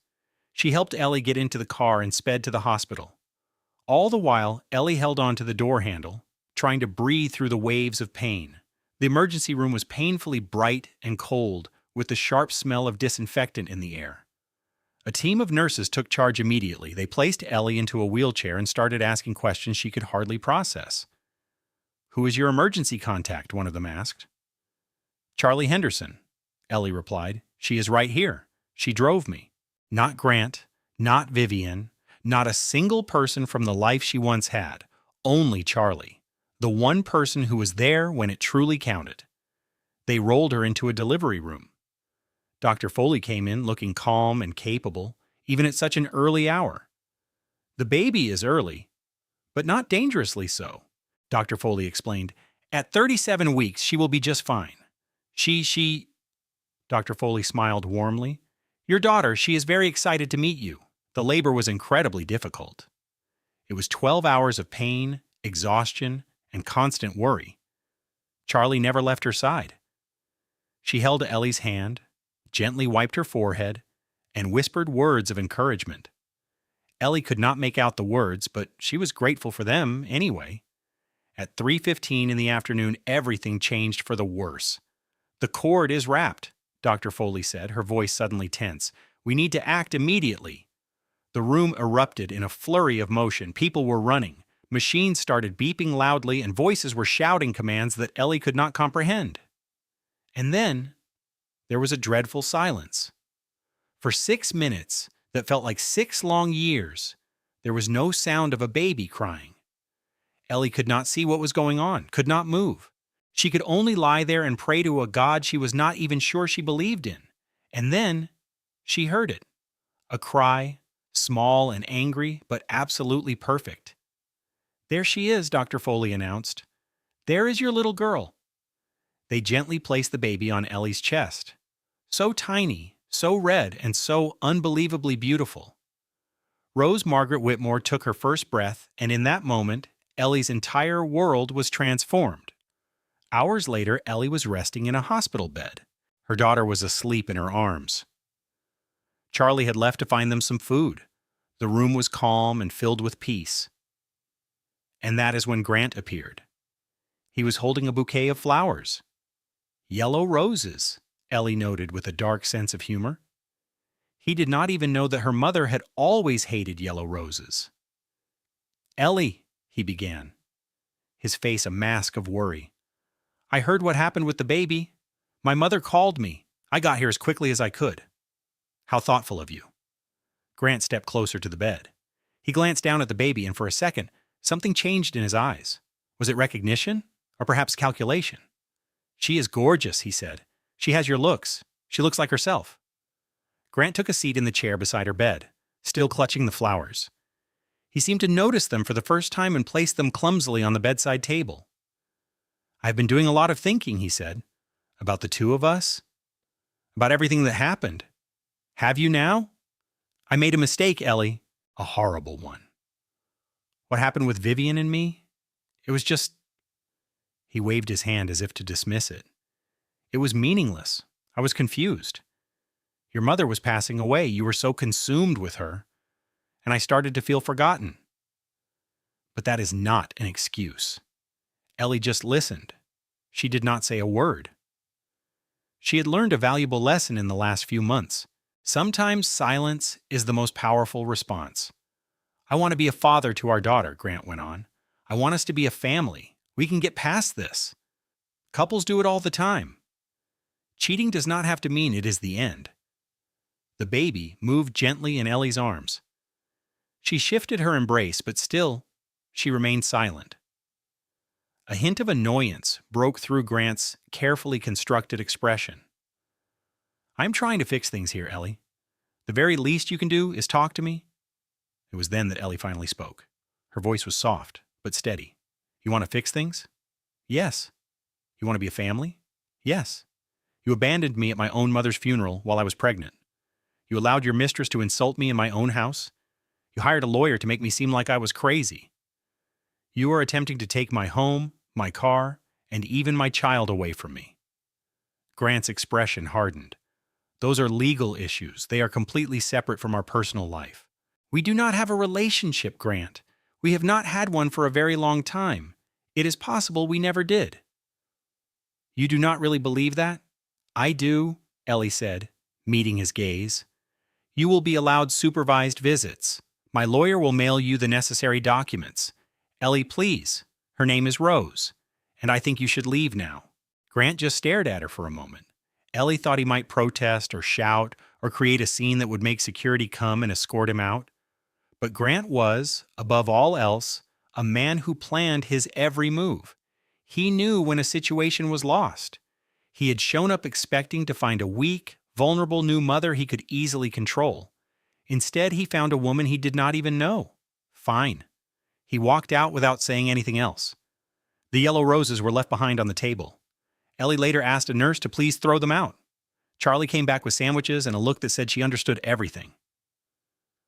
She helped Ellie get into the car and sped to the hospital. All the while, Ellie held on to the door handle, trying to breathe through the waves of pain. The emergency room was painfully bright and cold, with the sharp smell of disinfectant in the air. A team of nurses took charge immediately. They placed Ellie into a wheelchair and started asking questions she could hardly process. "Who is your emergency contact?" one of them asked. "Charlie Henderson," Ellie replied. "She is right here. She drove me." Not Grant, not Vivian, not a single person from the life she once had. Only Charlie, the one person who was there when it truly counted. They rolled her into a delivery room. Dr. Foley came in looking calm and capable, even at such an early hour. "The baby is early, but not dangerously so," Dr. Foley explained. "At 37 weeks, she will be just fine. She... Dr. Foley smiled warmly. "Your daughter, she is very excited to meet you. The labor was incredibly difficult." It was 12 hours of pain, exhaustion, and constant worry. Charlie never left her side. She held Ellie's hand, gently wiped her forehead, and whispered words of encouragement. Ellie could not make out the words, but she was grateful for them anyway. At 3:15 in the afternoon, everything changed for the worse. "The cord is wrapped," Dr. Foley said, her voice suddenly tense. "We need to act immediately." The room erupted in a flurry of motion. People were running. Machines started beeping loudly, and voices were shouting commands that Ellie could not comprehend. And then there was a dreadful silence. For 6 minutes, that felt like 6 long years, there was no sound of a baby crying. Ellie could not see what was going on, could not move. She could only lie there and pray to a God she was not even sure she believed in. And then she heard it. A cry, small and angry, but absolutely perfect. "There she is," Dr. Foley announced. "There is your little girl." They gently placed the baby on Ellie's chest. So tiny, so red and so unbelievably beautiful. Rose Margaret Whitmore took her first breath, and in that moment, Ellie's entire world was transformed. Hours later, Ellie was resting in a hospital bed. Her daughter was asleep in her arms. Charlie had left to find them some food. The room was calm and filled with peace. And that is when Grant appeared. He was holding a bouquet of flowers. Yellow roses, Ellie noted with a dark sense of humor. He did not even know that her mother had always hated yellow roses. "Ellie," he began, his face a mask of worry. "I heard what happened with the baby. My mother called me. I got here as quickly as I could." "How thoughtful of you." Grant stepped closer to the bed. He glanced down at the baby, and for a second, something changed in his eyes. Was it recognition? Or perhaps calculation? "She is gorgeous," he said. "She has your looks. She looks like herself." Grant took a seat in the chair beside her bed, still clutching the flowers. He seemed to notice them for the first time and placed them clumsily on the bedside table. "I've been doing a lot of thinking," he said. "About the two of us. About everything that happened. Have you now?" "I made a mistake, Ellie. A horrible one. What happened with Vivian and me? It was just—" He waved his hand as if to dismiss it. "It was meaningless. I was confused. Your mother was passing away. You were so consumed with her. And I started to feel forgotten." But that is not an excuse. Ellie just listened. She did not say a word. She had learned a valuable lesson in the last few months. Sometimes silence is the most powerful response. "I want to be a father to our daughter," Grant went on. "I want us to be a family. We can get past this. Couples do it all the time. Cheating does not have to mean it is the end." The baby moved gently in Ellie's arms. She shifted her embrace, but still, she remained silent. A hint of annoyance broke through Grant's carefully constructed expression. "I'm trying to fix things here, Ellie. The very least you can do is talk to me." It was then that Ellie finally spoke. Her voice was soft, but steady. "You want to fix things?" "Yes." "You want to be a family?" "Yes." "You abandoned me at my own mother's funeral while I was pregnant. You allowed your mistress to insult me in my own house. You hired a lawyer to make me seem like I was crazy. You are attempting to take my home, my car, and even my child away from me." Grant's expression hardened. "Those are legal issues. They are completely separate from our personal life. We do not have a relationship, Grant. We have not had one for a very long time. It is possible we never did." "You do not really believe that?" "I do," Ellie said, meeting his gaze. "You will be allowed supervised visits. My lawyer will mail you the necessary documents. Ellie, please. Her name is Rose. And I think you should leave now." Grant just stared at her for a moment. Ellie thought he might protest or shout or create a scene that would make security come and escort him out. But Grant was, above all else, a man who planned his every move. He knew when a situation was lost. He had shown up expecting to find a weak, vulnerable new mother he could easily control. Instead, he found a woman he did not even know. Fine. He walked out without saying anything else. The yellow roses were left behind on the table. Ellie later asked a nurse to please throw them out. Charlie came back with sandwiches and a look that said she understood everything.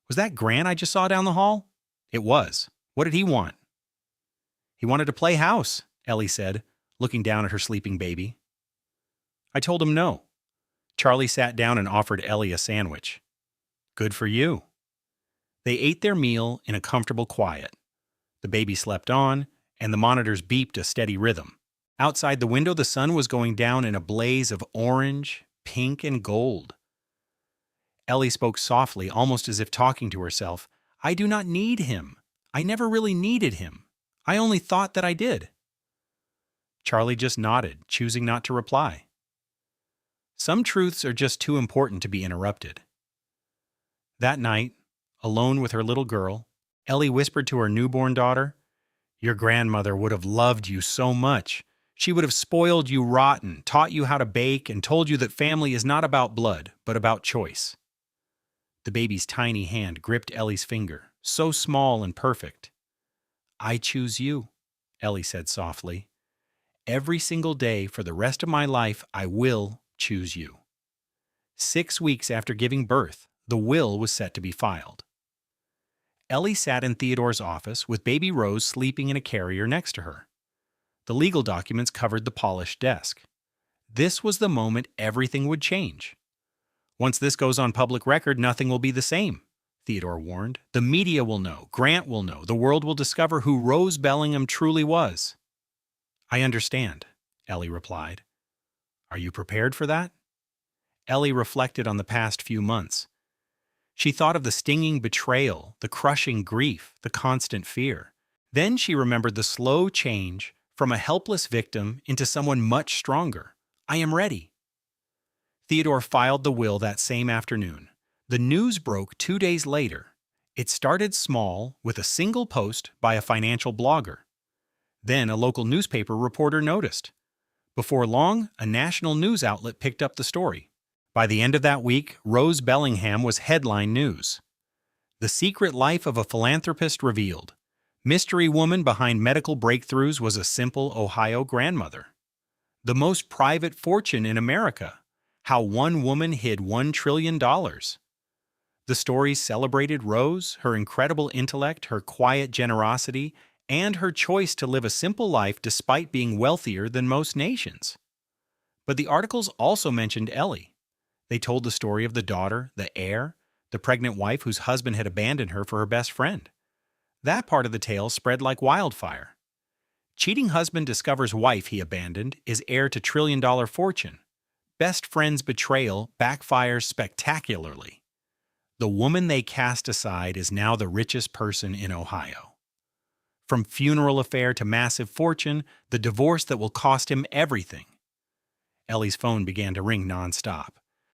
"Was that Grant I just saw down the hall?" "It was. What did he want?" "He wanted to play house," Ellie said, looking down at her sleeping baby. "I told him no." Charlie sat down and offered Ellie a sandwich. "Good for you." They ate their meal in a comfortable quiet. The baby slept on, and the monitors beeped a steady rhythm. Outside the window, the sun was going down in a blaze of orange, pink, and gold. Ellie spoke softly, almost as if talking to herself. "I do not need him. I never really needed him. I only thought that I did." Charlie just nodded, choosing not to reply. Some truths are just too important to be interrupted. That night, alone with her little girl, Ellie whispered to her newborn daughter, "Your grandmother would have loved you so much. She would have spoiled you rotten, taught you how to bake, and told you that family is not about blood, but about choice." The baby's tiny hand gripped Ellie's finger, so small and perfect. "I choose you," Ellie said softly. "Every single day for the rest of my life, I will choose you." 6 weeks after giving birth, the will was set to be filed. Ellie sat in Theodore's office with baby Rose sleeping in a carrier next to her. The legal documents covered the polished desk. This was the moment everything would change. Once this goes on public record, nothing will be the same, Theodore warned. The media will know, Grant will know, the world will discover who Rose Bellingham truly was. I understand, Ellie replied. Are you prepared for that? Ellie reflected on the past few months. She thought of the stinging betrayal, the crushing grief, the constant fear. Then she remembered the slow change from a helpless victim into someone much stronger. I am ready. Theodore filed the will that same afternoon. The news broke 2 days later. It started small with a single post by a financial blogger. Then a local newspaper reporter noticed. Before long, a national news outlet picked up the story. By the end of that week, Rose Bellingham was headline news. The secret life of a philanthropist revealed. Mystery woman behind medical breakthroughs was a simple Ohio grandmother. The most private fortune in America. How one woman hid $1 trillion. The stories celebrated Rose, her incredible intellect, her quiet generosity, and her choice to live a simple life despite being wealthier than most nations. But the articles also mentioned Ellie. They told the story of the daughter, the heir, the pregnant wife whose husband had abandoned her for her best friend. That part of the tale spread like wildfire. Cheating husband discovers wife he abandoned is heir to trillion-dollar fortune. Best friend's betrayal backfires spectacularly. The woman they cast aside is now the richest person in Ohio. From funeral affair to massive fortune, the divorce that will cost him everything. Ellie's phone began to ring nonstop.